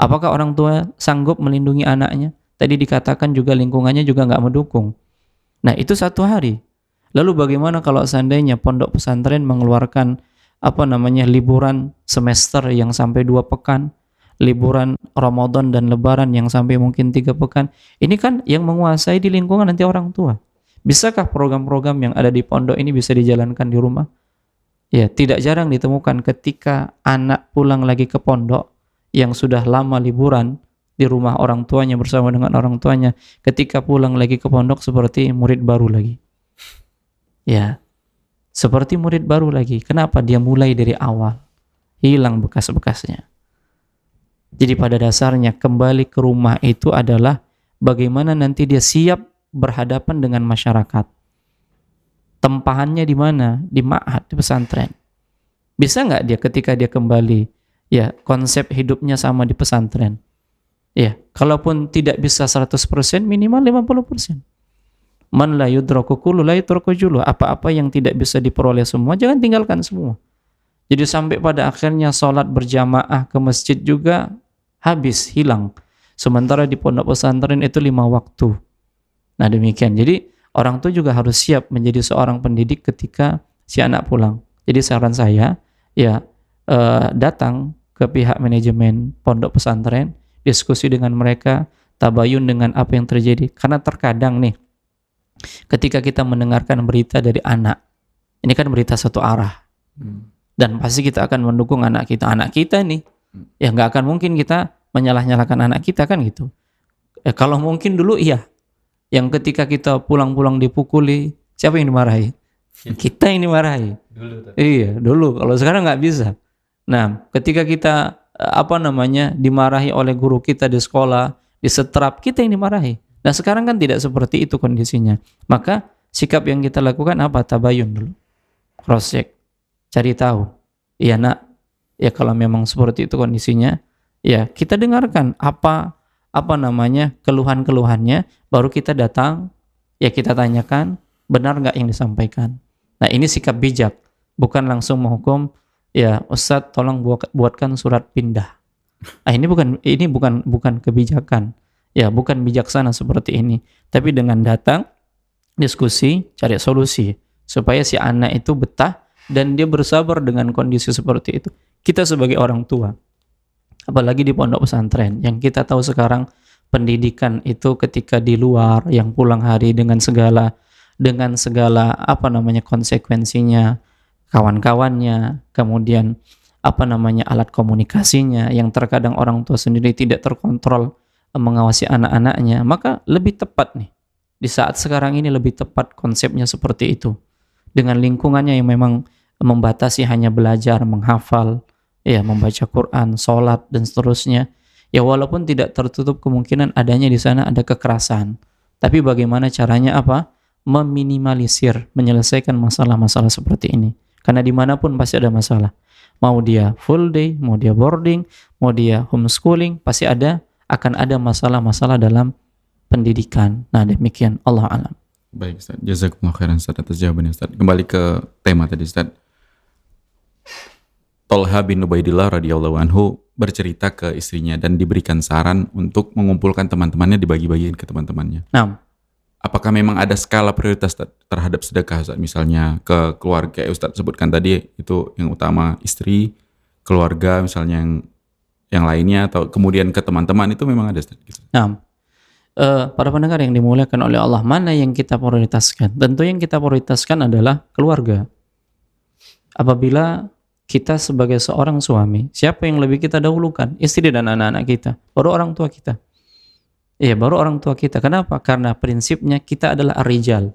Apakah orang tua sanggup melindungi anaknya? Tadi dikatakan juga lingkungannya juga nggak mendukung. Nah, itu 1 hari. Lalu bagaimana kalau seandainya pondok pesantren mengeluarkan liburan semester yang sampai 2 pekan, liburan Ramadan dan Lebaran yang sampai mungkin 3 pekan? Ini kan yang menguasai di lingkungan nanti orang tua. Bisakah program-program yang ada di pondok ini bisa dijalankan di rumah? Ya, tidak jarang ditemukan ketika anak pulang lagi ke pondok yang sudah lama liburan di rumah orang tuanya bersama dengan orang tuanya, ketika pulang lagi ke pondok seperti murid baru lagi. Ya, seperti murid baru lagi. Kenapa? Dia mulai dari awal. Hilang bekas-bekasnya. Jadi pada dasarnya kembali ke rumah itu adalah bagaimana nanti dia siap berhadapan dengan masyarakat. Tempahannya di mana? Di ma'had, di pesantren. Bisa nggak dia ketika dia kembali, ya konsep hidupnya sama di pesantren? Ya, kalaupun tidak bisa 100%, minimal 50%. Man la yudraku kullu la yutraku julu. Apa-apa yang tidak bisa diperoleh semua, jangan tinggalkan semua. Jadi sampai pada akhirnya sholat berjamaah ke masjid juga habis, hilang. Sementara di pondok pesantren itu 5 waktu. Nah, demikian. Jadi orang tua juga harus siap menjadi seorang pendidik ketika si anak pulang. Jadi saran saya, datang ke pihak manajemen pondok pesantren, diskusi dengan mereka, tabayun dengan apa yang terjadi. Karena terkadang nih, ketika kita mendengarkan berita dari anak, ini kan berita satu arah, dan pasti kita akan mendukung anak kita nih, ya nggak akan mungkin kita menyalah-nyalahkan anak kita kan gitu. Kalau mungkin dulu iya, yang ketika kita pulang-pulang dipukuli, siapa yang dimarahi? Kita yang dimarahi. Iya, dulu. Kalau sekarang nggak bisa. Nah, ketika kita dimarahi oleh guru kita di sekolah, disetrap, kita yang dimarahi. Nah, sekarang kan tidak seperti itu kondisinya. Maka sikap yang kita lakukan apa? Tabayun dulu. Cross check. Cari tahu. Iya, nak. Ya kalau memang seperti itu kondisinya, ya kita dengarkan keluhan-keluhannya, baru kita datang, ya kita tanyakan, benar nggak yang disampaikan. Nah, ini sikap bijak, bukan langsung menghukum, ya Ustadz tolong buatkan surat pindah. Ini bukan kebijakan, ya bukan bijaksana seperti ini. Tapi dengan datang, diskusi, cari solusi, supaya si anak itu betah, dan dia bersabar dengan kondisi seperti itu. Kita sebagai orang tua, apalagi di pondok pesantren, yang kita tahu sekarang pendidikan itu ketika di luar, yang pulang hari dengan segala konsekuensinya, kawan-kawannya, kemudian alat komunikasinya, yang terkadang orang tua sendiri tidak terkontrol mengawasi anak-anaknya, maka lebih tepat nih, di saat sekarang ini lebih tepat konsepnya seperti itu, dengan lingkungannya yang memang membatasi hanya belajar, menghafal, ya membaca Quran, sholat, dan seterusnya. Ya walaupun tidak tertutup kemungkinan adanya di sana ada kekerasan, tapi bagaimana caranya meminimalisir, menyelesaikan masalah-masalah seperti ini. Karena dimanapun pasti ada masalah. Mau dia full day, mau dia boarding, mau dia homeschooling, pasti akan ada masalah-masalah dalam pendidikan. Nah, demikian, Allah alam. Baik Ustaz, jazakumullah khairan Ustaz atas jawabannya Ustaz. Kembali ke tema tadi Ustaz. Tolha bin Ubaidillah radhiyallahu anhu bercerita ke istrinya dan diberikan saran untuk mengumpulkan teman-temannya, dibagi-bagiin ke teman-temannya. Nah, Apakah memang ada skala prioritas terhadap sedekah Ustaz? Misalnya ke keluarga, Ustaz sebutkan tadi itu yang utama istri, keluarga misalnya yang lainnya, atau kemudian ke teman-teman, itu memang ada Ustaz? Gitu. nah, para pendengar yang dimuliakan oleh Allah, mana yang kita prioritaskan? Tentu yang kita prioritaskan adalah keluarga. Apabila kita sebagai seorang suami, siapa yang lebih kita dahulukan? Istri dan anak-anak kita, baru orang tua kita. Iya, baru orang tua kita. Kenapa? Karena prinsipnya kita adalah ar-rijal.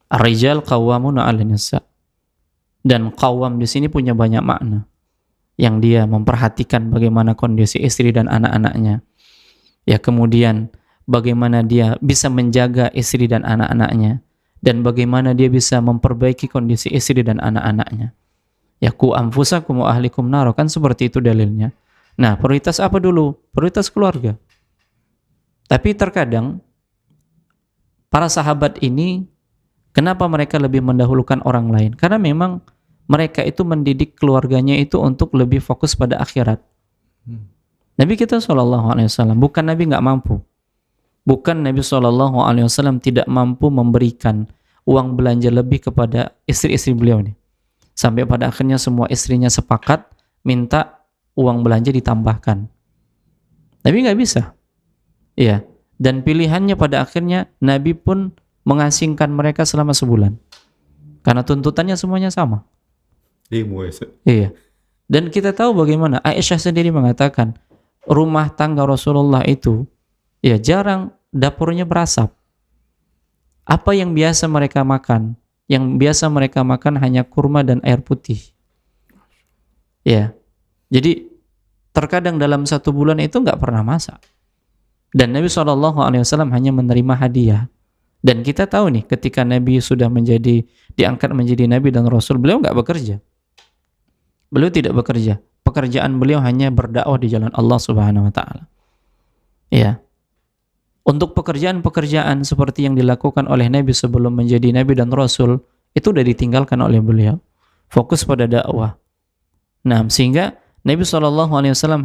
Ar-rijal qawwamuna 'alan nisa. Dan qawwam di sini punya banyak makna. Yang dia memperhatikan bagaimana kondisi istri dan anak-anaknya. Ya, kemudian bagaimana dia bisa menjaga istri dan anak-anaknya, dan bagaimana dia bisa memperbaiki kondisi istri dan anak-anaknya. Ya, ku anfusakum wa ahlikum nar, kan seperti itu dalilnya. Nah, prioritas apa dulu? Prioritas keluarga. Tapi terkadang para sahabat ini, kenapa mereka lebih mendahulukan orang lain? Karena memang mereka itu mendidik keluarganya itu untuk lebih fokus pada akhirat. Nabi kita SAW, bukan Nabi nggak mampu. Bukan Nabi SAW tidak mampu memberikan uang belanja lebih kepada istri-istri beliau ini. Sampai pada akhirnya semua istrinya sepakat minta uang belanja ditambahkan. Nabi nggak bisa. Iya. Dan pilihannya pada akhirnya Nabi pun mengasingkan mereka selama sebulan. Karena tuntutannya semuanya sama. Iya. Dan kita tahu bagaimana Aisyah sendiri mengatakan rumah tangga Rasulullah itu ya jarang dapurnya berasap. Apa yang biasa mereka makan? Yang biasa mereka makan hanya kurma dan air putih. Ya. Jadi terkadang dalam satu bulan itu nggak pernah masak. Dan Nabi SAW hanya menerima hadiah. Dan kita tahu nih, ketika Nabi sudah diangkat menjadi Nabi dan Rasul, beliau nggak bekerja. Beliau tidak bekerja. Pekerjaan beliau hanya berdakwah di jalan Allah Subhanahu Wa Taala. Ya. Untuk pekerjaan-pekerjaan seperti yang dilakukan oleh Nabi sebelum menjadi Nabi dan Rasul, itu sudah ditinggalkan oleh beliau. Fokus pada dakwah. Nah, sehingga Nabi SAW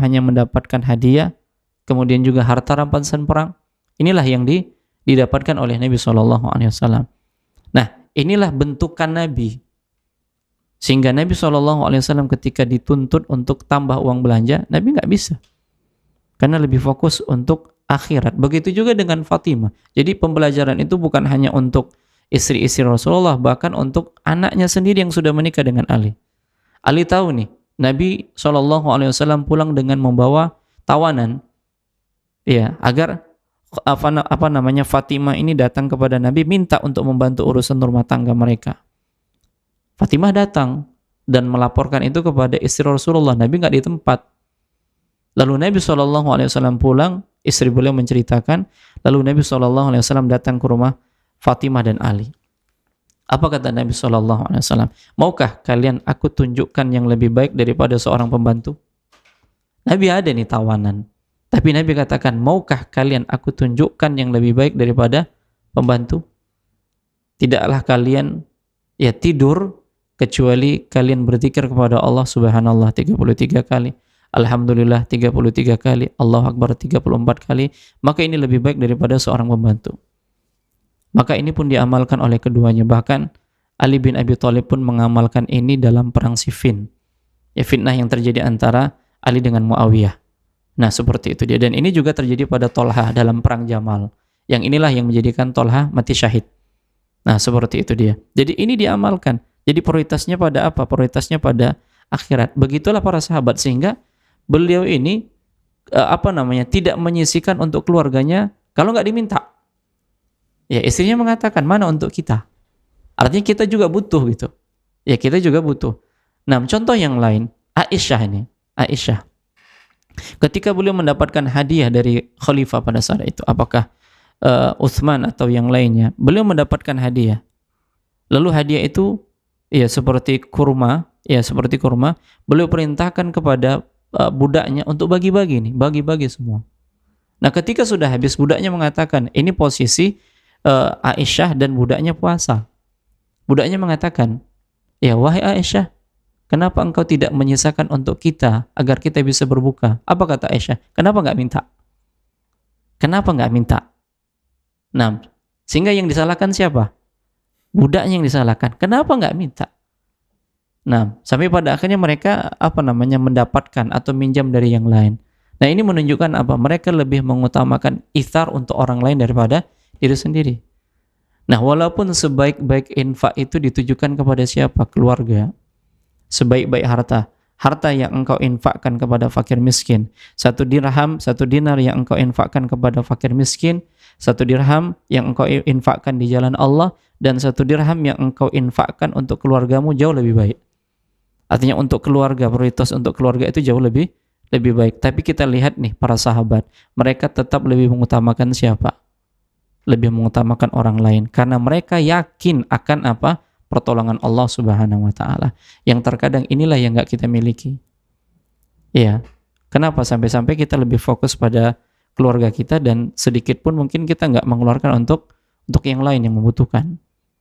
hanya mendapatkan hadiah, kemudian juga harta rampasan perang. Inilah yang didapatkan oleh Nabi SAW. Nah, inilah bentukan Nabi. Sehingga Nabi SAW ketika dituntut untuk tambah uang belanja, Nabi nggak bisa. Karena lebih fokus untuk akhirat. Begitu juga dengan Fatimah. Jadi pembelajaran itu bukan hanya untuk istri-istri Rasulullah, bahkan untuk anaknya sendiri yang sudah menikah dengan Ali. Ali tahu nih, Nabi SAW pulang dengan membawa tawanan. Ya, agar Fatimah ini datang kepada Nabi minta untuk membantu urusan rumah tangga mereka. Fatimah datang dan melaporkan itu kepada istri Rasulullah. Nabi nggak di tempat. Lalu Nabi SAW pulang, istri beliau menceritakan, lalu Nabi SAW datang ke rumah Fatimah dan Ali. Apa kata Nabi SAW? Maukah kalian aku tunjukkan yang lebih baik daripada seorang pembantu? Nabi ada nih tawanan. Tapi Nabi katakan, maukah kalian aku tunjukkan yang lebih baik daripada pembantu? Tidaklah kalian ya tidur kecuali kalian berzikir kepada Allah Subhanallah 33 kali, Alhamdulillah 33 kali, Allahu Akbar 34 kali, maka ini lebih baik daripada seorang pembantu. Maka ini pun diamalkan oleh keduanya. Bahkan Ali bin Abi Thalib pun mengamalkan ini dalam perang Siffin. Ya, fitnah yang terjadi antara Ali dengan Muawiyah. Nah, seperti itu dia. Dan ini juga terjadi pada Tolha dalam perang Jamal. Yang inilah yang menjadikan Tolha mati syahid. Nah, seperti itu dia. Jadi ini diamalkan. Jadi prioritasnya pada apa? Prioritasnya pada akhirat. Begitulah para sahabat, sehingga beliau ini tidak menyisihkan untuk keluarganya kalau nggak diminta. Ya, istrinya mengatakan, mana untuk kita? Artinya kita juga butuh gitu. Ya, kita juga butuh. Nah, contoh yang lain, Aisyah. Ketika beliau mendapatkan hadiah dari khalifah pada saat itu, apakah Utsman atau yang lainnya, beliau mendapatkan hadiah. Lalu hadiah itu ya seperti kurma ya seperti kurma, beliau perintahkan kepada budaknya untuk bagi-bagi nih, bagi-bagi semua. Nah, ketika sudah habis, budaknya mengatakan, ini posisi Aisyah dan budaknya puasa. Budaknya mengatakan, ya wahai Aisyah, kenapa engkau tidak menyisakan untuk kita agar kita bisa berbuka? Apa kata Aisyah? Kenapa nggak minta? Kenapa nggak minta? Nah, sehingga yang disalahkan siapa? Budaknya yang disalahkan. Kenapa nggak minta? Nah, sampai pada akhirnya mereka mendapatkan atau minjam dari yang lain. Nah, ini menunjukkan apa? Mereka lebih mengutamakan ithar untuk orang lain daripada diri sendiri. Nah, walaupun sebaik-baik infak itu ditujukan kepada siapa? Keluarga. Sebaik-baik harta yang engkau infakkan kepada fakir miskin. 1 dirham, 1 dinar yang engkau infakkan kepada fakir miskin, 1 dirham yang engkau infakkan di jalan Allah, dan 1 dirham yang engkau infakkan untuk keluargamu jauh lebih baik. Artinya untuk keluarga, prioritas untuk keluarga itu jauh lebih baik. Tapi kita lihat nih para sahabat, mereka tetap lebih mengutamakan siapa? Lebih mengutamakan orang lain, karena mereka yakin akan apa? Pertolongan Allah Subhanahu wa taala. Yang terkadang inilah yang enggak kita miliki. Ya. Kenapa sampai-sampai kita lebih fokus pada keluarga kita dan sedikit pun mungkin kita enggak mengeluarkan untuk yang lain yang membutuhkan.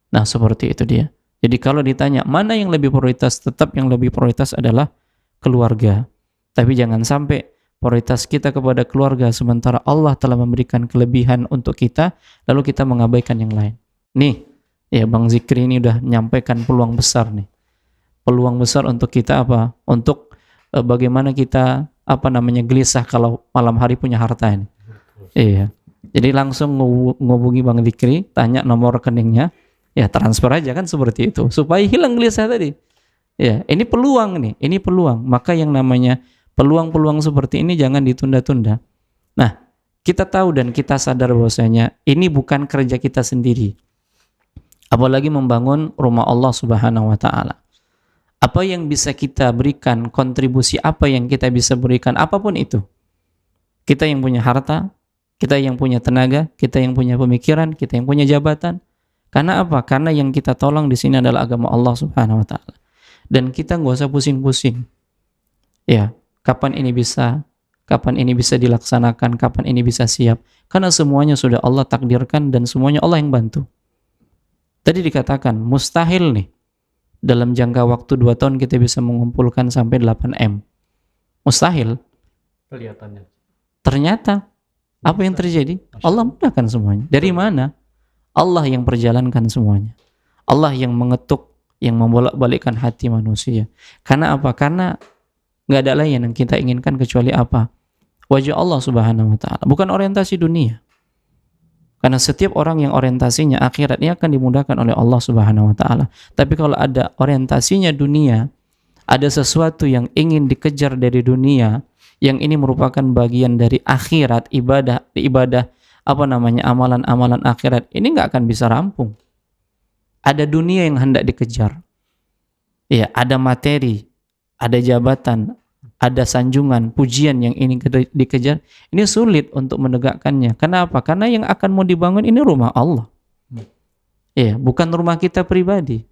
Nah, seperti itu dia. Jadi kalau ditanya mana yang lebih prioritas, tetap yang lebih prioritas adalah keluarga. Tapi jangan sampai prioritas kita kepada keluarga sementara Allah telah memberikan kelebihan untuk kita, lalu kita mengabaikan yang lain. Nih, ya Bang Zikri ini udah menyampaikan peluang besar nih. Peluang besar untuk kita apa? Untuk bagaimana kita gelisah kalau malam hari punya harta ini. Iya. Jadi langsung ngubungi Bang Zikri, tanya nomor rekeningnya, ya transfer aja kan seperti itu supaya hilang gelisah tadi. Ya, ini peluang nih, ini peluang. Maka yang namanya peluang-peluang seperti ini jangan ditunda-tunda. Nah, kita tahu dan kita sadar bahwasanya ini bukan kerja kita sendiri. Apalagi membangun rumah Allah Subhanahu wa taala. Apa yang bisa kita berikan, kontribusi apa yang kita bisa berikan, apapun itu. Kita yang punya harta, kita yang punya tenaga, kita yang punya pemikiran, kita yang punya jabatan. Karena apa? Karena yang kita tolong di sini adalah agama Allah Subhanahu wa taala. Dan kita nggak usah pusing-pusing. Ya, kapan ini bisa dilaksanakan, kapan ini bisa siap. Karena semuanya sudah Allah takdirkan dan semuanya Allah yang bantu. Tadi dikatakan mustahil nih dalam jangka waktu 2 tahun kita bisa mengumpulkan sampai 8M. Mustahil. Kelihatannya. Ternyata apa yang terjadi? Allah mudahkan semuanya. Dari mana? Allah yang perjalankan semuanya. Allah yang mengetuk, yang membolak-balikkan hati manusia. Karena apa? Karena nggak ada lain yang kita inginkan kecuali apa? Wajah Allah Subhanahu wa taala. Bukan orientasi dunia. Karena setiap orang yang orientasinya akhirat ini akan dimudahkan oleh Allah Subhanahu wa taala. Tapi kalau ada orientasinya dunia, ada sesuatu yang ingin dikejar dari dunia, yang ini merupakan bagian dari akhirat, ibadah amalan-amalan akhirat, ini nggak akan bisa rampung. Ada dunia yang hendak dikejar. Ya, ada materi, ada jabatan, ada sanjungan, pujian yang ini dikejar, ini sulit untuk menegakkannya. Kenapa? Karena yang akan mau dibangun ini rumah Allah. Ya, bukan rumah kita pribadi.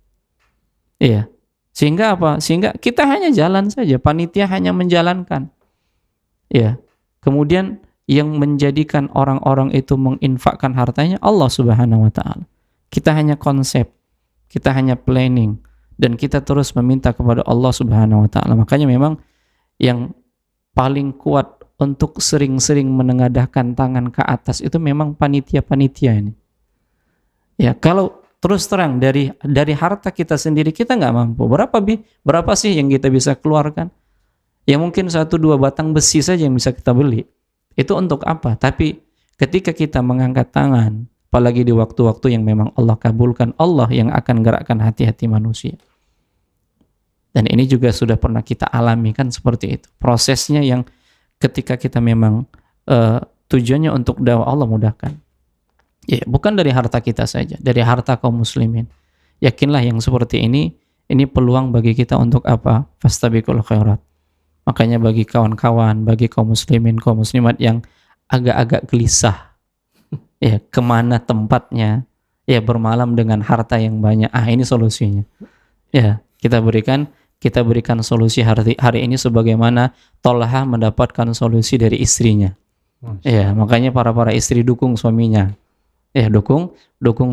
Ya. Sehingga apa? Sehingga kita hanya jalan saja, panitia hanya menjalankan. Ya. Kemudian yang menjadikan orang-orang itu menginfakkan hartanya Allah Subhanahu wa taala. Kita hanya konsep, kita hanya planning, dan kita terus meminta kepada Allah Subhanahu wa taala. Makanya memang yang paling kuat untuk sering-sering menengadahkan tangan ke atas itu memang panitia-panitia ini. Ya, kalau terus terang dari harta kita sendiri kita nggak mampu. Berapa sih yang kita bisa keluarkan? Ya mungkin 1-2 batang besi saja yang bisa kita beli. Itu untuk apa? Tapi ketika kita mengangkat tangan, apalagi di waktu-waktu yang memang Allah kabulkan, Allah yang akan gerakkan hati-hati manusia. Dan ini juga sudah pernah kita alami kan seperti itu. Prosesnya yang ketika kita memang tujuannya untuk dakwah, Allah mudahkan. Ya, bukan dari harta kita saja, dari harta kaum muslimin. Yakinlah yang seperti ini peluang bagi kita untuk apa? Fastabiqul khairat. Makanya bagi kawan-kawan, bagi kaum muslimin, kaum muslimat yang agak-agak gelisah, ya kemana tempatnya, ya bermalam dengan harta yang banyak. Ini solusinya. Ya, kita berikan kita berikan solusi hari ini sebagaimana Tolha mendapatkan solusi dari istrinya. Ya, makanya para istri dukung suaminya. Ya, dukung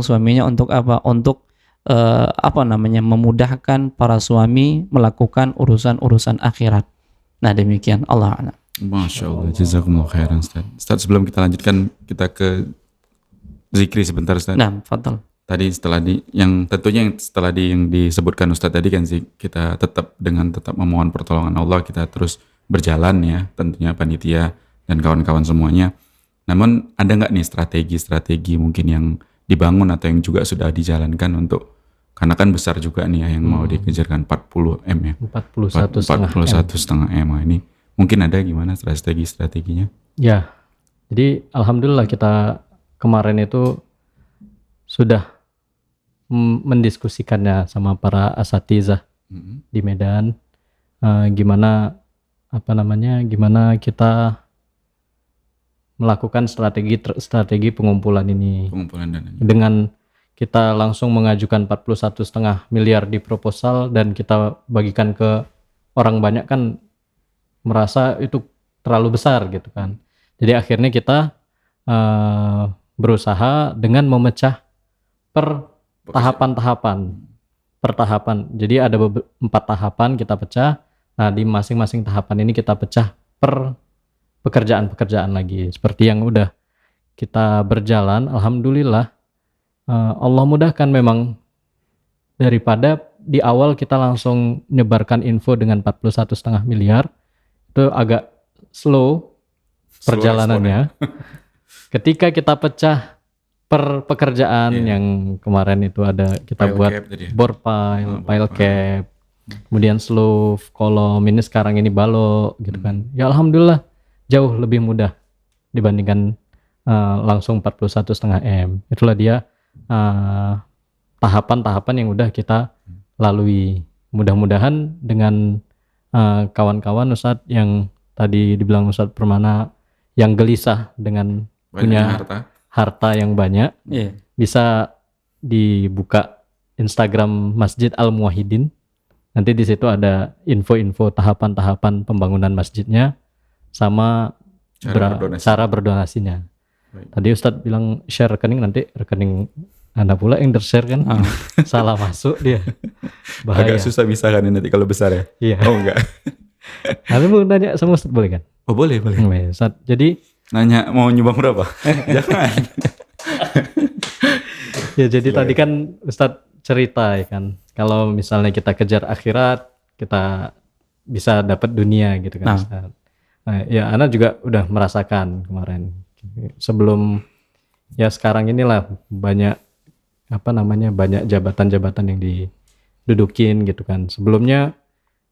suaminya untuk apa? Untuk memudahkan para suami melakukan urusan akhirat. Nah, demikian, Allah a'lam. Masya Allah, jazakumullah khairan Ustaz. Ustaz, sebelum kita lanjutkan, kita ke zikri sebentar Ustaz. Nah, fadhal. Tadi setelah yang disebutkan Ustaz tadi kan kita tetap memohon pertolongan Allah, kita terus berjalan ya, tentunya panitia dan kawan-kawan semuanya. Namun ada nggak nih strategi mungkin yang dibangun atau yang juga sudah dijalankan untuk, karena kan besar juga nih ya yang mau dikejarkan 40 M ya. 41,5 M. Ini mungkin ada gimana strateginya? Ya, jadi alhamdulillah kita kemarin itu sudah mendiskusikannya sama para asatizah di Medan, gimana kita melakukan strategi pengumpulan ini. Pengumpulan dananya. Dengan kita langsung mengajukan 41,5 miliar di proposal dan kita bagikan ke orang banyak kan merasa itu terlalu besar gitu kan. Jadi akhirnya kita berusaha dengan memecah per tahapan. Jadi ada 4 tahapan kita pecah. Nah, di masing-masing tahapan ini kita pecah per pekerjaan lagi. Seperti yang udah kita berjalan, alhamdulillah Allah mudahkan memang, daripada di awal kita langsung nyebarkan info dengan 41,5 miliar, itu agak slow perjalanannya. Ketika kita pecah per pekerjaan yang kemarin itu ada kita buat board file cap, kemudian slow kolom, ini sekarang ini balok gitu kan. Ya alhamdulillah jauh lebih mudah dibandingkan langsung 41,5 M. Itulah dia tahapan-tahapan yang udah kita lalui. Mudah-mudahan dengan kawan-kawan Ustadz yang tadi dibilang Ustadz Permana yang gelisah dengan punya harta yang banyak, bisa dibuka Instagram Masjid Al-Muwahhidin. Nanti di situ ada info-info tahapan-tahapan pembangunan masjidnya sama cara berdonasinya. Baik. Tadi Ustadz bilang share rekening, nanti rekening Anda pula yang ter-share kan. Salah masuk dia. Bahaya. Agak susah bisa kan nanti kalau besar ya? Iya. Oh enggak. Tapi mau nanya sama Ustadz boleh kan? Oh boleh. Ustadz, jadi nanya mau nyumbang berapa? Jangan. Ya jadi tadi kan Ustadz cerita ya kan, kalau misalnya kita kejar akhirat, kita bisa dapat dunia gitu kan Ustadz. Nah, ya Ana juga udah merasakan kemarin. Sebelum ya sekarang inilah banyak banyak jabatan-jabatan yang didudukin gitu kan. Sebelumnya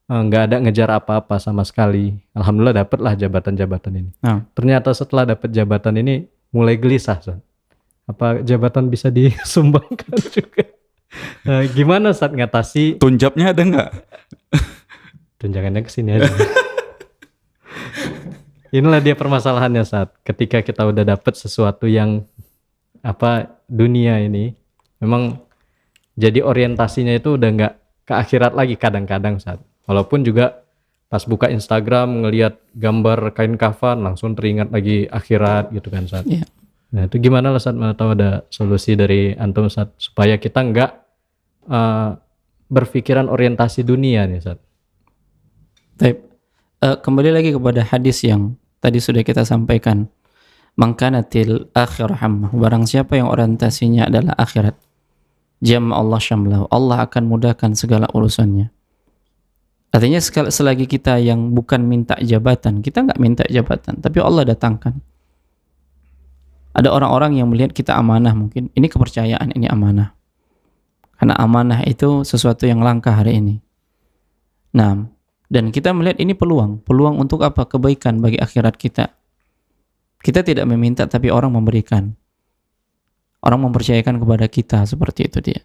nggak ada ngejar apa-apa sama sekali. Alhamdulillah dapatlah jabatan-jabatan ini. Ternyata setelah dapat jabatan ini mulai gelisah. Apa jabatan bisa disumbangkan juga? Gimana saat ngatasi? Tunjapnya ada nggak? Tunjangannya kesini aja. Inilah dia permasalahannya saat ketika kita udah dapet sesuatu yang dunia ini, memang jadi orientasinya itu udah nggak ke akhirat lagi kadang-kadang saat. Walaupun juga pas buka Instagram ngelihat gambar kain kafan langsung teringat lagi akhirat gitu kan saat. Yeah. Nah itu gimana lah saat, mana tahu ada solusi dari antum saat supaya kita nggak berpikiran orientasi dunia nih saat. Kembali lagi kepada hadis yang tadi sudah kita sampaikan, mangkanatil akhirah hammah, barang siapa yang orientasinya adalah akhirat, jama Allah syamlahu, Allah akan mudahkan segala urusannya. Artinya selagi kita yang bukan minta jabatan, kita nggak minta jabatan, tapi Allah datangkan. Ada orang-orang yang melihat kita amanah, mungkin ini kepercayaan, ini amanah, karena amanah itu sesuatu yang langka hari ini. Nah, dan kita melihat ini peluang untuk apa? Kebaikan bagi akhirat kita. Kita tidak meminta, tapi orang memberikan. Orang mempercayakan kepada kita, seperti itu dia.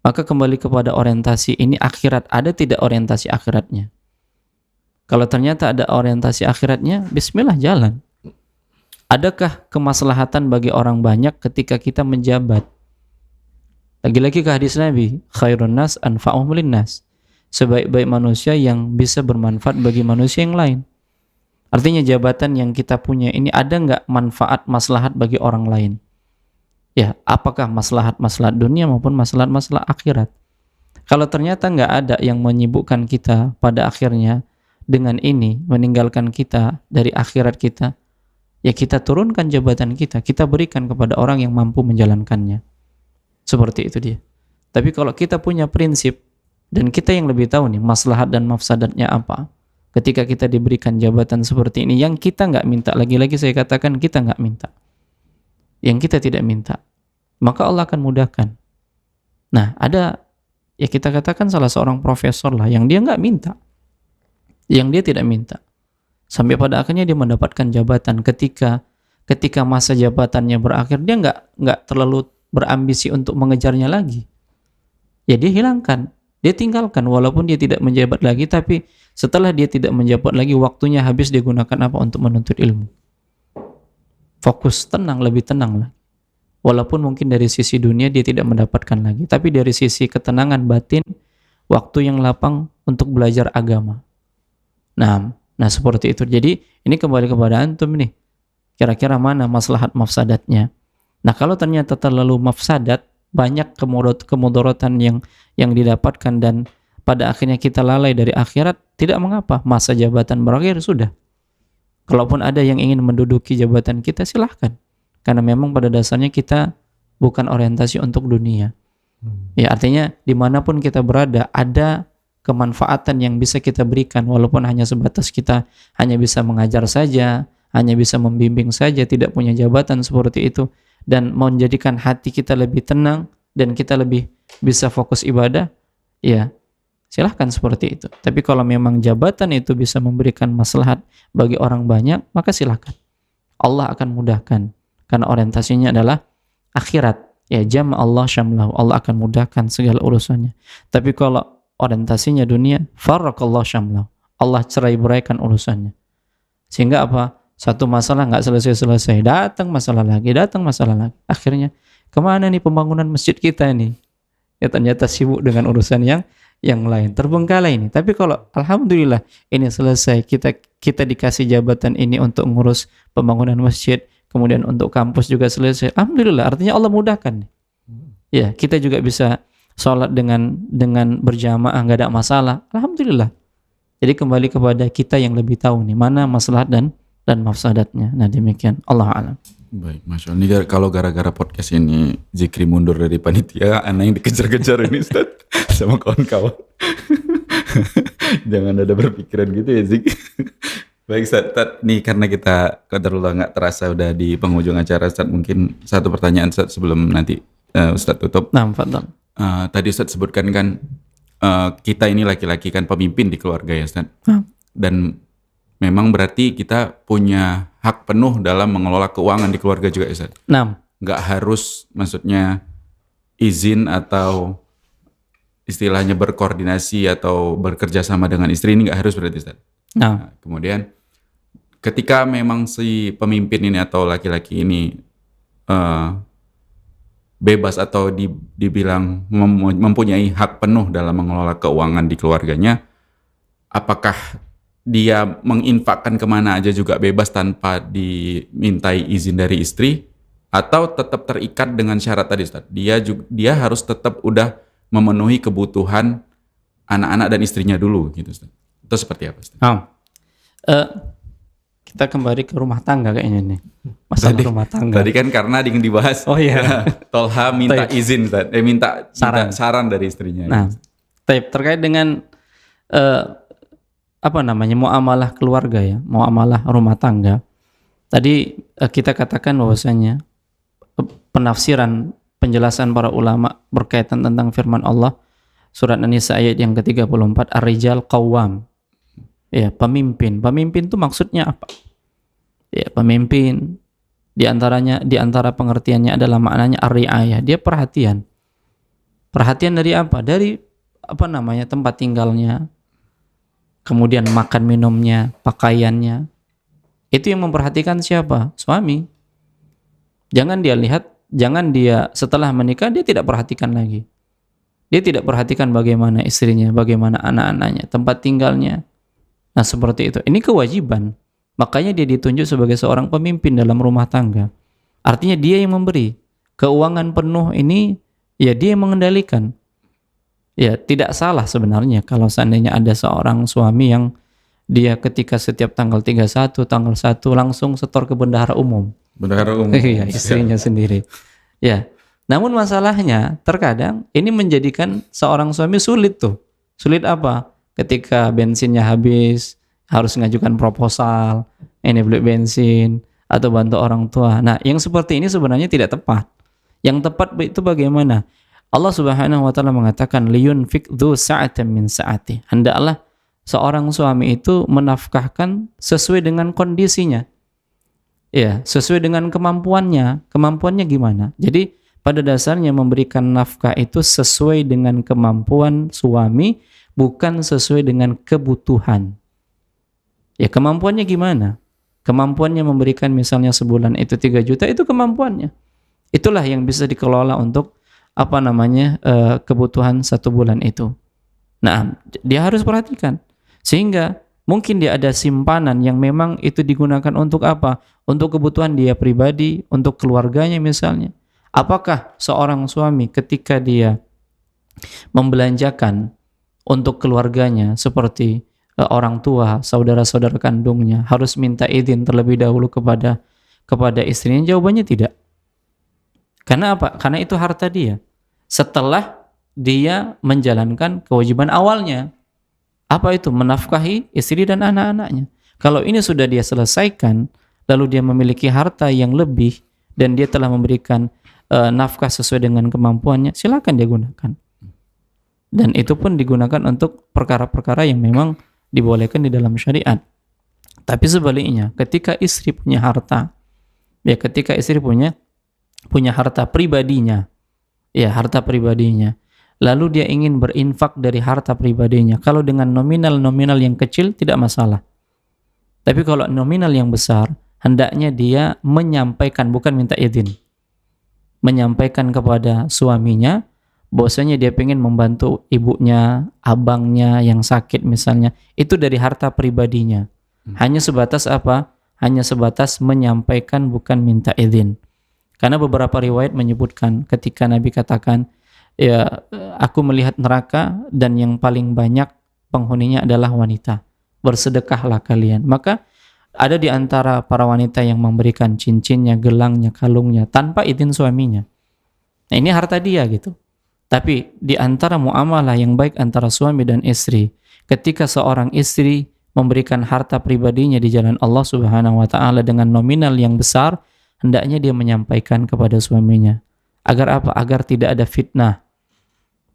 Maka kembali kepada orientasi ini akhirat, ada tidak orientasi akhiratnya? Kalau ternyata ada orientasi akhiratnya, bismillah jalan. Adakah kemaslahatan bagi orang banyak ketika kita menjabat? Lagi-lagi ke hadis Nabi, khairun nas anfa'uhum linnas. sebaik-baik manusia yang bisa bermanfaat bagi manusia yang lain. Artinya jabatan yang kita punya ini ada nggak manfaat maslahat bagi orang lain? Ya, apakah maslahat dunia maupun maslahat akhirat? Kalau ternyata nggak ada yang menyibukkan kita pada akhirnya dengan ini, meninggalkan kita dari akhirat kita, ya kita turunkan jabatan kita berikan kepada orang yang mampu menjalankannya. Seperti itu dia. Tapi kalau kita punya prinsip, dan kita yang lebih tahu nih maslahat dan mafsadatnya apa, ketika kita diberikan jabatan seperti ini, yang kita nggak minta, lagi-lagi saya katakan kita nggak minta, yang kita tidak minta, maka Allah akan mudahkan. Nah, ada, ya kita katakan salah seorang profesor lah, yang dia nggak minta, yang dia tidak minta, sampai pada akhirnya dia mendapatkan jabatan. Ketika masa jabatannya berakhir, dia nggak terlalu berambisi untuk mengejarnya lagi. Ya dia hilangkan, dia tinggalkan, walaupun dia tidak menjabat lagi, tapi setelah dia tidak menjabat lagi, waktunya habis dia gunakan apa? Untuk menuntut ilmu. Fokus, tenang, lebih tenang lagi. Walaupun mungkin dari sisi dunia dia tidak mendapatkan lagi, tapi dari sisi ketenangan batin, waktu yang lapang untuk belajar agama. Nah seperti itu. Jadi ini kembali kepada antum nih. Kira-kira mana maslahat mafsadatnya? Nah, kalau ternyata terlalu mafsadat, banyak kemudaratan yang didapatkan dan pada akhirnya kita lalai dari akhirat, tidak mengapa, masa jabatan berakhir sudah. Kalaupun ada yang ingin menduduki jabatan kita, silahkan. Karena memang pada dasarnya kita bukan orientasi untuk dunia. Ya, artinya dimanapun kita berada, ada kemanfaatan yang bisa kita berikan, walaupun hanya sebatas kita hanya bisa mengajar saja, hanya bisa membimbing saja, tidak punya jabatan seperti itu, dan menjadikan hati kita lebih tenang dan kita lebih bisa fokus ibadah, ya silahkan seperti itu. Tapi kalau memang jabatan itu bisa memberikan maslahat bagi orang banyak, maka silahkan. Allah akan mudahkan, karena orientasinya adalah akhirat. Ya, jam Allah syamlahu, Allah akan mudahkan segala urusannya. Tapi kalau orientasinya dunia, farraqallahu syamlahu, Allah cerai-beraikan urusannya. Sehingga apa? Satu masalah nggak selesai-selesai, datang masalah lagi. Akhirnya kemana nih pembangunan masjid kita ini? Ya ternyata sibuk dengan urusan yang lain, terbengkalai ini. Tapi kalau alhamdulillah ini selesai, kita dikasih jabatan ini untuk ngurus pembangunan masjid, kemudian untuk kampus juga selesai, alhamdulillah, artinya Allah mudahkan nih. Ya, kita juga bisa sholat dengan berjamaah, nggak ada masalah, alhamdulillah. Jadi kembali kepada kita yang lebih tahu nih mana maslahat dan mafsadatnya. Nah demikian, Allah alam. Baik, Masya Allah. Ini kalau gara-gara podcast ini Zikri mundur dari panitia, anak yang dikejar-kejar ini Ustaz sama kawan-kawan. Jangan ada berpikiran gitu ya Zik. Baik Ustaz, nih karena kita qadarullah nggak terasa udah di penghujung acara Ustaz, mungkin satu pertanyaan Ustaz sebelum nanti Ustaz tutup. Nah, fadhal. Tadi Ustaz sebutkan kan kita ini laki-laki kan pemimpin di keluarga ya Ustaz. Dan memang berarti kita punya hak penuh dalam mengelola keuangan di keluarga juga Ustaz. Nggak harus maksudnya izin atau istilahnya berkoordinasi atau bekerja sama dengan istri, ini nggak harus berarti Ustaz. Nah, kemudian ketika memang si pemimpin ini atau laki-laki ini bebas atau dibilang mempunyai hak penuh dalam mengelola keuangan di keluarganya, apakah dia menginfakkan kemana aja juga bebas tanpa dimintai izin dari istri, atau tetap terikat dengan syarat tadi Ustaz? Dia harus tetap udah memenuhi kebutuhan anak-anak dan istrinya dulu gitu Ustaz. Itu seperti apa Ustaz? Kita kembali ke rumah tangga kayaknya nih. Masalah rumah tangga. Tadi kan karena ingin dibahas. Oh iya. Tolha minta izin Ustaz. Minta saran dari istrinya. Nah, terkait dengan muamalah keluarga ya, muamalah rumah tangga. Tadi kita katakan bahwasanya penafsiran penjelasan para ulama berkaitan tentang firman Allah surat An-Nisa ayat yang ke-34, ar-rijal qawwam. Ya, pemimpin. Pemimpin itu maksudnya apa? Ya, pemimpin di antara pengertiannya adalah maknanya ar-riayah. Dia perhatian. Perhatian dari apa? Dari tempat tinggalnya, kemudian makan minumnya, pakaiannya. Itu yang memperhatikan siapa? Suami. Jangan dia setelah menikah dia tidak perhatikan lagi. Dia tidak perhatikan bagaimana istrinya, bagaimana anak-anaknya, tempat tinggalnya. Nah, seperti itu. Ini kewajiban. Makanya dia ditunjuk sebagai seorang pemimpin dalam rumah tangga. Artinya dia yang memberi. Keuangan penuh ini, ya dia yang mengendalikan. Ya, tidak salah sebenarnya kalau seandainya ada seorang suami yang dia ketika setiap tanggal 31, tanggal 1 langsung setor ke bendahara umum. Bendahara umum. Iya, istrinya sendiri. Ya. Namun masalahnya terkadang ini menjadikan seorang suami sulit tuh. Sulit apa? Ketika bensinnya habis, harus mengajukan proposal, ini beli bensin atau bantu orang tua. Nah, yang seperti ini sebenarnya tidak tepat. Yang tepat itu bagaimana? Allah Subhanahu wa taala mengatakan liyunfik dzu sa'atin min sa'ati. Hendaklah seorang suami itu menafkahkan sesuai dengan kondisinya. Ya, sesuai dengan kemampuannya. Kemampuannya gimana? Jadi pada dasarnya memberikan nafkah itu sesuai dengan kemampuan suami, bukan sesuai dengan kebutuhan. Ya, kemampuannya gimana? Kemampuannya memberikan misalnya sebulan itu 3 juta, itu kemampuannya. Itulah yang bisa dikelola untuk kebutuhan 1 bulan itu. Nah, dia harus perhatikan. Sehingga mungkin dia ada simpanan yang memang itu digunakan untuk apa? Untuk kebutuhan dia pribadi, untuk keluarganya misalnya. Apakah seorang suami ketika dia membelanjakan untuk keluarganya seperti orang tua, saudara-saudara kandungnya harus minta izin terlebih dahulu kepada istrinya? Jawabannya tidak. Karena apa? Karena itu harta dia. Setelah dia menjalankan kewajiban awalnya. Apa itu? Menafkahi istri dan anak-anaknya. Kalau ini sudah dia selesaikan, lalu dia memiliki harta yang lebih dan dia telah memberikan nafkah sesuai dengan kemampuannya, silakan dia gunakan. Dan itu pun digunakan untuk perkara-perkara yang memang dibolehkan di dalam syariat. Tapi sebaliknya, ketika istri punya harta, ya ketika istri punya harta pribadinya, ya harta pribadinya, lalu dia ingin berinfak dari harta pribadinya, kalau dengan nominal yang kecil tidak masalah. Tapi kalau nominal yang besar, hendaknya dia menyampaikan, bukan minta izin, menyampaikan kepada suaminya bahwasanya dia pengen membantu ibunya, abangnya yang sakit misalnya, itu dari harta pribadinya. Hanya sebatas apa? Hanya sebatas menyampaikan, bukan minta izin. Karena beberapa riwayat menyebutkan ketika Nabi katakan, ya aku melihat neraka dan yang paling banyak penghuninya adalah wanita. Bersedekahlah kalian. Maka ada di antara para wanita yang memberikan cincinnya, gelangnya, kalungnya tanpa izin suaminya. Nah, ini harta dia gitu. Tapi di antara muamalah yang baik antara suami dan istri, ketika seorang istri memberikan harta pribadinya di jalan Allah Subhanahu wa taala dengan nominal yang besar, hendaknya dia menyampaikan kepada suaminya. Agar apa? Agar tidak ada fitnah.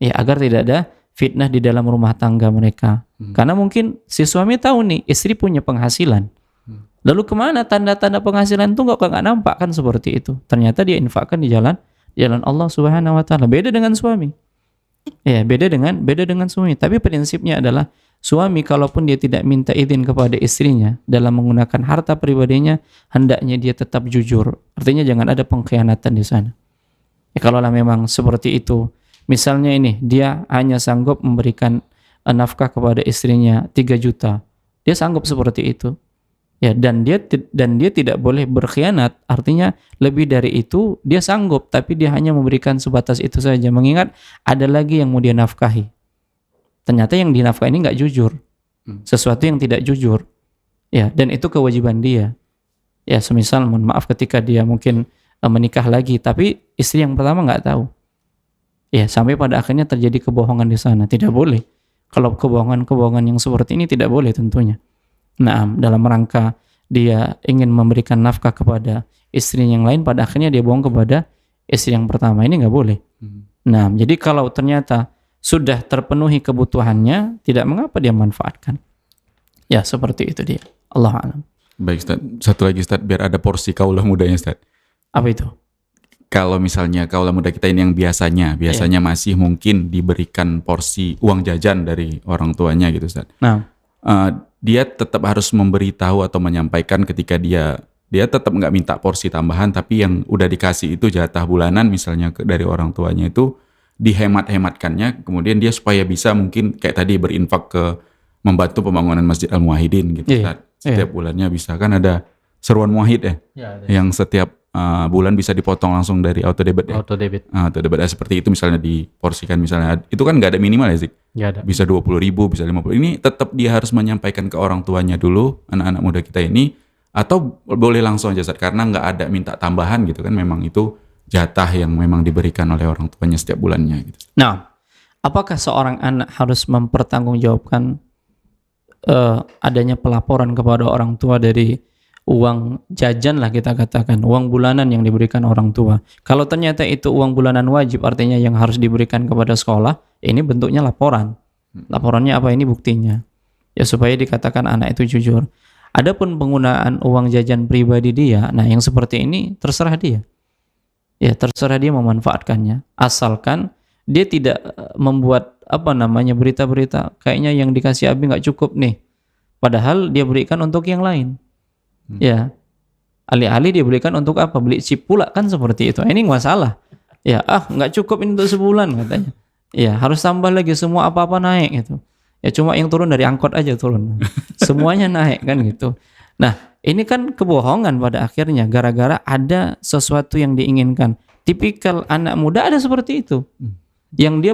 Ya, agar tidak ada fitnah di dalam rumah tangga mereka. Karena mungkin si suami tahu nih, istri punya penghasilan. Lalu kemana tanda-tanda penghasilan itu nggak nampak kan seperti itu. Ternyata dia infakkan di jalan Allah Subhanahu wa taala. Beda dengan suami. Ya, beda dengan suami. Tapi prinsipnya adalah suami kalaupun dia tidak minta izin kepada istrinya dalam menggunakan harta pribadinya, hendaknya dia tetap jujur. Artinya jangan ada pengkhianatan di sana. Ya, kalaulah memang seperti itu, misalnya ini dia hanya sanggup memberikan nafkah kepada istrinya 3 juta. Dia sanggup seperti itu. Ya, dan dia tidak boleh berkhianat. Artinya lebih dari itu dia sanggup, tapi dia hanya memberikan sebatas itu saja. Mengingat ada lagi yang mau dia nafkahi. Ternyata yang dinafkahi ini nggak jujur, sesuatu yang tidak jujur. Ya, dan itu kewajiban dia. Ya, semisal mohon maaf ketika dia mungkin menikah lagi, tapi istri yang pertama nggak tahu. Ya, sampai pada akhirnya terjadi kebohongan di sana. Tidak boleh. Kalau kebohongan yang seperti ini tidak boleh tentunya. Nah, dalam rangka dia ingin memberikan nafkah kepada istri yang lain, pada akhirnya dia bohong kepada istri yang pertama, ini nggak boleh. Nah, jadi kalau ternyata sudah terpenuhi kebutuhannya, tidak mengapa dia manfaatkan. Ya, seperti itu dia. Allah a'lam. Baik Ustaz, satu lagi Ustaz, biar ada porsi kaulah mudanya Ustaz. Apa itu? Kalau misalnya kaulah muda kita ini yang biasanya masih mungkin diberikan porsi uang jajan dari orang tuanya gitu Ustaz. Nah, dia tetap harus memberitahu atau menyampaikan ketika dia tetap nggak minta porsi tambahan, tapi yang udah dikasih itu jatah bulanan misalnya dari orang tuanya itu dihemat-hematkannya, kemudian dia supaya bisa mungkin kayak tadi berinfak ke membantu pembangunan Masjid Al-Muwahhidin gitu. Iya, Setiap bulannya bisa, kan ada seruan muwahhid ya, yang setiap bulan bisa dipotong langsung dari auto debit ya. Auto debit. Auto debit seperti itu misalnya diporsikan misalnya, itu kan nggak ada minimal ya Zik? Nggak ada. Bisa 20.000, bisa 50. Ini tetap dia harus menyampaikan ke orang tuanya dulu, anak-anak muda kita ini, atau boleh langsung aja Zat, karena nggak ada minta tambahan gitu kan, memang itu jatah yang memang diberikan oleh orang tuanya setiap bulannya gitu. Nah, apakah seorang anak harus mempertanggungjawabkan adanya pelaporan kepada orang tua dari uang jajan lah kita katakan, uang bulanan yang diberikan orang tua? Kalau ternyata itu uang bulanan wajib, artinya yang harus diberikan kepada sekolah, ini bentuknya laporan. Laporannya apa, ini buktinya? Ya supaya dikatakan anak itu jujur. Adapun penggunaan uang jajan pribadi dia, nah yang seperti ini terserah dia. Ya terserah dia memanfaatkannya, asalkan dia tidak membuat berita-berita kayaknya yang dikasih Abi nggak cukup nih, padahal dia berikan untuk yang lain. Ya, alih-alih dia belikan untuk apa? Beli chip pula kan, seperti itu. Ini masalah. Ya, nggak cukup ini untuk sebulan katanya. Ya, harus tambah lagi, semua apa-apa naik gitu. Ya cuma yang turun dari angkot aja turun. Semuanya naik kan gitu. Nah, ini kan kebohongan pada akhirnya gara-gara ada sesuatu yang diinginkan. Tipikal anak muda ada seperti itu. Yang dia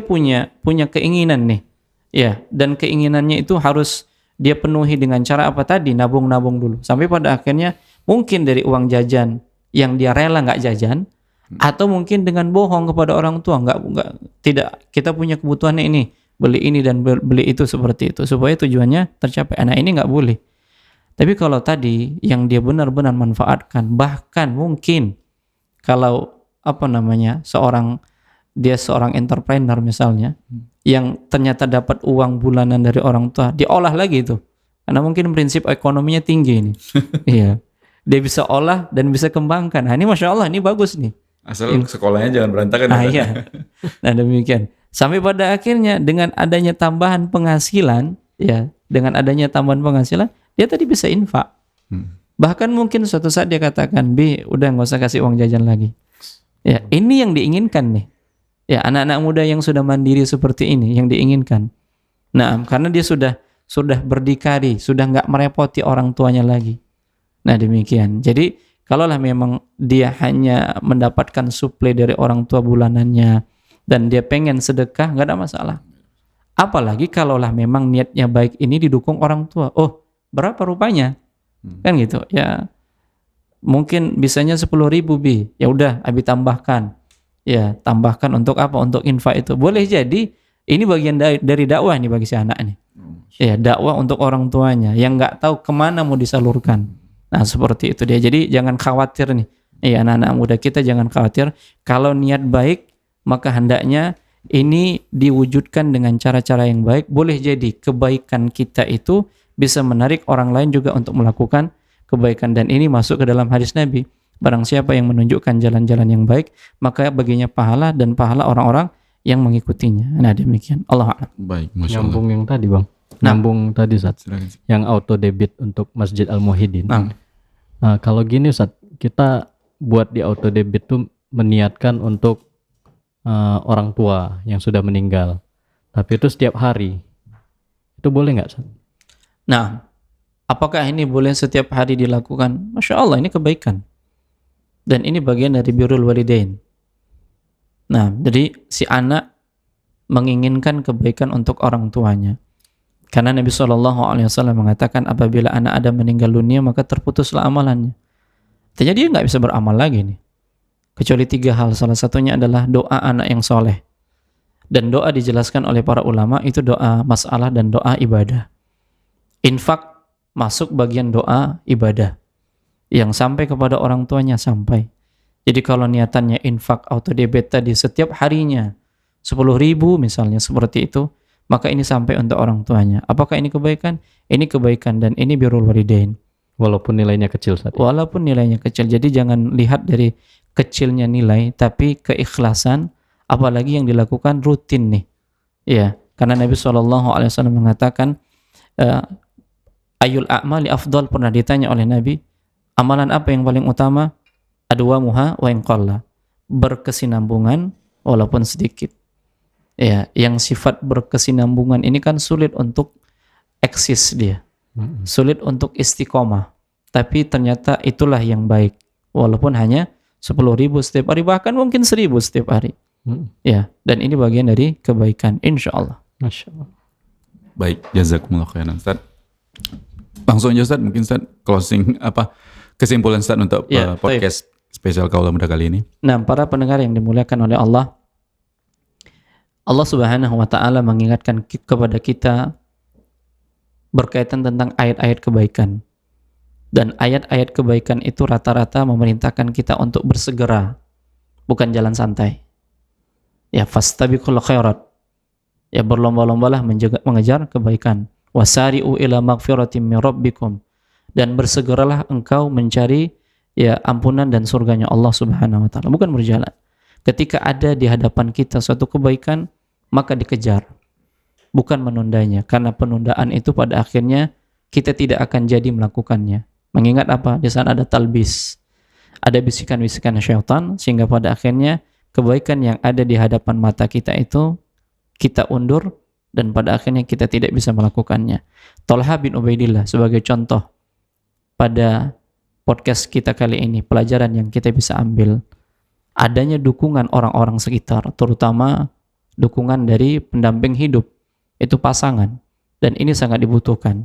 punya keinginan nih. Ya, dan keinginannya itu harus dia penuhi dengan cara apa tadi? Nabung-nabung dulu. Sampai pada akhirnya mungkin dari uang jajan yang dia rela nggak jajan, atau mungkin dengan bohong kepada orang tua, tidak, kita punya kebutuhannya ini, beli ini dan beli itu, seperti itu, supaya tujuannya tercapai. Anak ini nggak boleh. Tapi kalau tadi yang dia benar-benar manfaatkan, bahkan mungkin kalau seorang entrepreneur misalnya, yang ternyata dapat uang bulanan dari orang tua, diolah lagi itu, karena mungkin prinsip ekonominya tinggi ini. Iya, dia bisa olah dan bisa kembangkan. Nah ini masya Allah, ini bagus nih. Asal sekolahnya jangan berantakan. Iya. Nah demikian. Sampai pada akhirnya dengan adanya tambahan penghasilan, dia tadi bisa infak. Bahkan mungkin suatu saat dia katakan, "Bi, udah nggak usah kasih uang jajan lagi." Ya, ini yang diinginkan nih. Ya, anak-anak muda yang sudah mandiri seperti ini yang diinginkan. Nah, karena dia sudah berdikari, sudah nggak merepoti orang tuanya lagi. Nah, demikian. Jadi, kalaulah memang dia hanya mendapatkan suplai dari orang tua bulanannya dan dia pengen sedekah, nggak ada masalah. Apalagi kalaulah memang niatnya baik ini didukung orang tua. Oh, berapa rupanya? Kan gitu. Ya, mungkin bisanya 10.000 Bi. Ya udah, Abi tambahkan. Ya, tambahkan untuk apa? Untuk infak itu. Boleh jadi ini bagian dari dakwah nih bagi si anak nih. Ya, dakwah untuk orang tuanya yang nggak tahu kemana mau disalurkan. Nah, seperti itu dia. Jadi jangan khawatir nih. Ya, anak-anak muda kita jangan khawatir. Kalau niat baik, maka hendaknya ini diwujudkan dengan cara-cara yang baik. Boleh jadi kebaikan kita itu bisa menarik orang lain juga untuk melakukan kebaikan. Dan ini masuk ke dalam hadis Nabi. Barang siapa yang menunjukkan jalan-jalan yang baik, maka baginya pahala dan pahala orang-orang yang mengikutinya. Nah demikian. Allah a'lam. Baik, Masya Allah. Nyambung yang tadi Bang. Nyambung tadi Ustaz. Yang auto debit untuk Masjid Al-Muwahhidin. Nah, kalau gini Ustaz, kita buat di auto debit tuh meniatkan untuk orang tua yang sudah meninggal. Tapi itu setiap hari. Itu boleh nggak Ustaz? Nah, apakah ini boleh setiap hari dilakukan? Masya Allah, ini kebaikan. Dan ini bagian dari birrul walidain. Nah, jadi si anak menginginkan kebaikan untuk orang tuanya. Karena Nabi SAW mengatakan apabila anak Adam meninggal dunia maka terputuslah amalannya. Artinya dia nggak bisa beramal lagi nih. Kecuali 3 hal. Salah satunya adalah doa anak yang soleh. Dan doa dijelaskan oleh para ulama itu doa masalah dan doa ibadah. Infak masuk bagian doa ibadah. Yang sampai kepada orang tuanya sampai. Jadi kalau niatannya infak auto debit tadi setiap harinya 10.000 misalnya seperti itu, maka ini sampai untuk orang tuanya. Apakah ini kebaikan? Ini kebaikan dan ini birrul walidain. Walaupun nilainya kecil saat. Walaupun nilainya kecil. Jadi jangan lihat dari kecilnya nilai, tapi keikhlasan, apalagi yang dilakukan rutin nih. Ya, karena Nabi SAW mengatakan ayul a'mali afdal, pernah ditanya oleh Nabi, amalan apa yang paling utama? Adwamuha wa in qalla. Berkesinambungan walaupun sedikit. Ya, yang sifat berkesinambungan ini kan sulit untuk eksis dia. Sulit untuk istiqomah. Tapi ternyata itulah yang baik. Walaupun hanya 10.000 setiap hari, bahkan mungkin 1.000 setiap hari. Ya, dan ini bagian dari kebaikan, insya Allah. Masya Allah. Baik, jazakumullah khairan Ustaz. Langsung aja Ustaz, mungkin Ustaz closing kesimpulan Ustaz untuk podcast spesial Kaulah Muda kali ini. Nah, para pendengar yang dimuliakan oleh Allah, Allah Subhanahu wa taala mengingatkan kepada kita berkaitan tentang ayat-ayat kebaikan. Dan ayat-ayat kebaikan itu rata-rata memerintahkan kita untuk bersegera, bukan jalan santai. Ya, fastabiqul khairat. Ya, berlomba-lombalah mengejar kebaikan. Wasari'u ila maghfiratin min rabbikum. Dan bersegeralah engkau mencari ya ampunan dan surganya Allah Subhanahu wa taala, bukan berjalan. Ketika ada di hadapan kita suatu kebaikan, maka dikejar, bukan menundanya, karena penundaan itu pada akhirnya kita tidak akan jadi melakukannya. Mengingat apa? Di sana ada talbis, ada bisikan-bisikan syaitan, sehingga pada akhirnya kebaikan yang ada di hadapan mata kita itu kita undur, dan pada akhirnya kita tidak bisa melakukannya. Thalha bin Ubaidillah sebagai contoh pada podcast kita kali ini, pelajaran yang kita bisa ambil, adanya dukungan orang-orang sekitar, terutama dukungan dari pendamping hidup, itu pasangan, dan ini sangat dibutuhkan.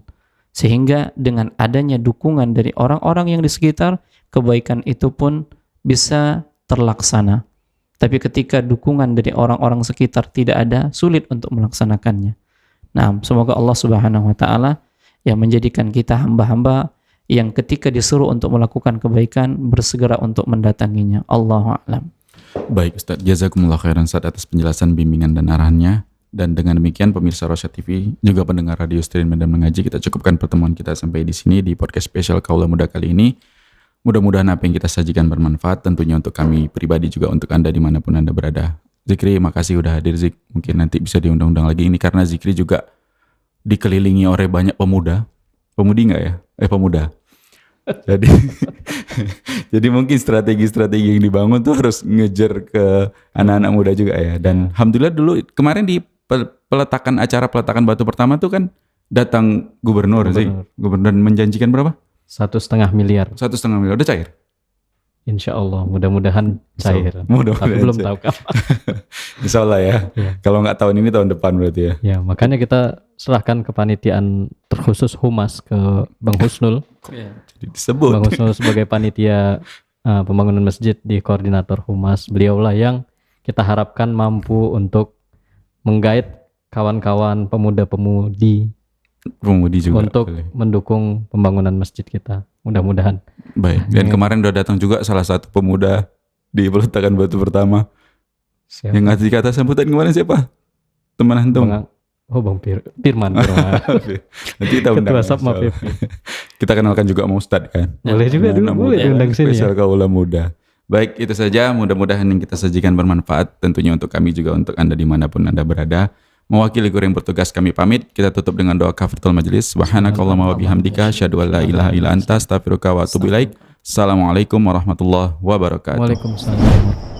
Sehingga dengan adanya dukungan dari orang-orang yang di sekitar, kebaikan itu pun bisa terlaksana. Tapi ketika dukungan dari orang-orang sekitar tidak ada, sulit untuk melaksanakannya. Nah, semoga Allah Subhanahu wa taala yang menjadikan kita hamba-hamba yang ketika disuruh untuk melakukan kebaikan bersegera untuk mendatanginya. Allahu a'lam. Baik Ustaz, jazakumullah khairan Ustaz atas penjelasan, bimbingan dan arahannya. Dan dengan demikian pemirsa Rosyad TV, juga pendengar Radio Stream dan Mengaji, kita cukupkan pertemuan kita sampai di sini di podcast spesial Kaulah Muda kali ini. Mudah-mudahan apa yang kita sajikan bermanfaat, tentunya untuk kami pribadi, juga untuk Anda dimanapun Anda berada. Zikri, makasih udah hadir Zik. Mungkin nanti bisa diundang-undang lagi ini, karena Zikri juga dikelilingi oleh banyak pemuda. Pemudi nggak ya? Pemuda. Jadi mungkin strategi-strategi yang dibangun tuh harus ngejar ke anak-anak muda juga ya. Dan alhamdulillah dulu kemarin di acara peletakan batu pertama tuh kan datang gubernur sih. Gubernur menjanjikan berapa? 1,5 miliar. 1,5 miliar udah cair. Insya Allah, mudah-mudahan cair. Mudah-mudahan tapi belum cair. tahu kapan. Insya Allah ya. Kalau nggak tahun ini, tahun depan berarti ya. Ya, makanya kita serahkan kepanitiaan terkhusus Humas ke Bang Husnul. Jadi disebut. Bang Husnul sebagai panitia pembangunan masjid di koordinator Humas. Beliaulah yang kita harapkan mampu untuk menggait kawan-kawan pemuda-pemudi juga untuk mendukung pembangunan masjid kita. Mudah-mudahan. Baik. Dan kemarin udah datang juga salah satu pemuda di peletakan batu pertama. Siapa? Yang ngasih kata sambutan kemarin siapa? Teman antum. Bang Firman. Nanti kita undang. Ketua Sapma PP. Kita kenalkan juga sama Ustadz kan. Boleh juga dulu, boleh diundang sini ya. Spesial Kaulah Muda. Baik, itu saja. Mudah-mudahan yang kita sajikan bermanfaat. Tentunya untuk kami, juga untuk Anda dimanapun Anda berada. Mewakili guru yang bertugas, kami pamit. Kita tutup dengan doa kafaratul majelis. Subhanakallahumma wa bihamdika asyhadu an la ilaha illa anta astaghfiruka wa atubu ilaik. Assalamualaikum warahmatullahi wabarakatuh. Waalaikumsalam.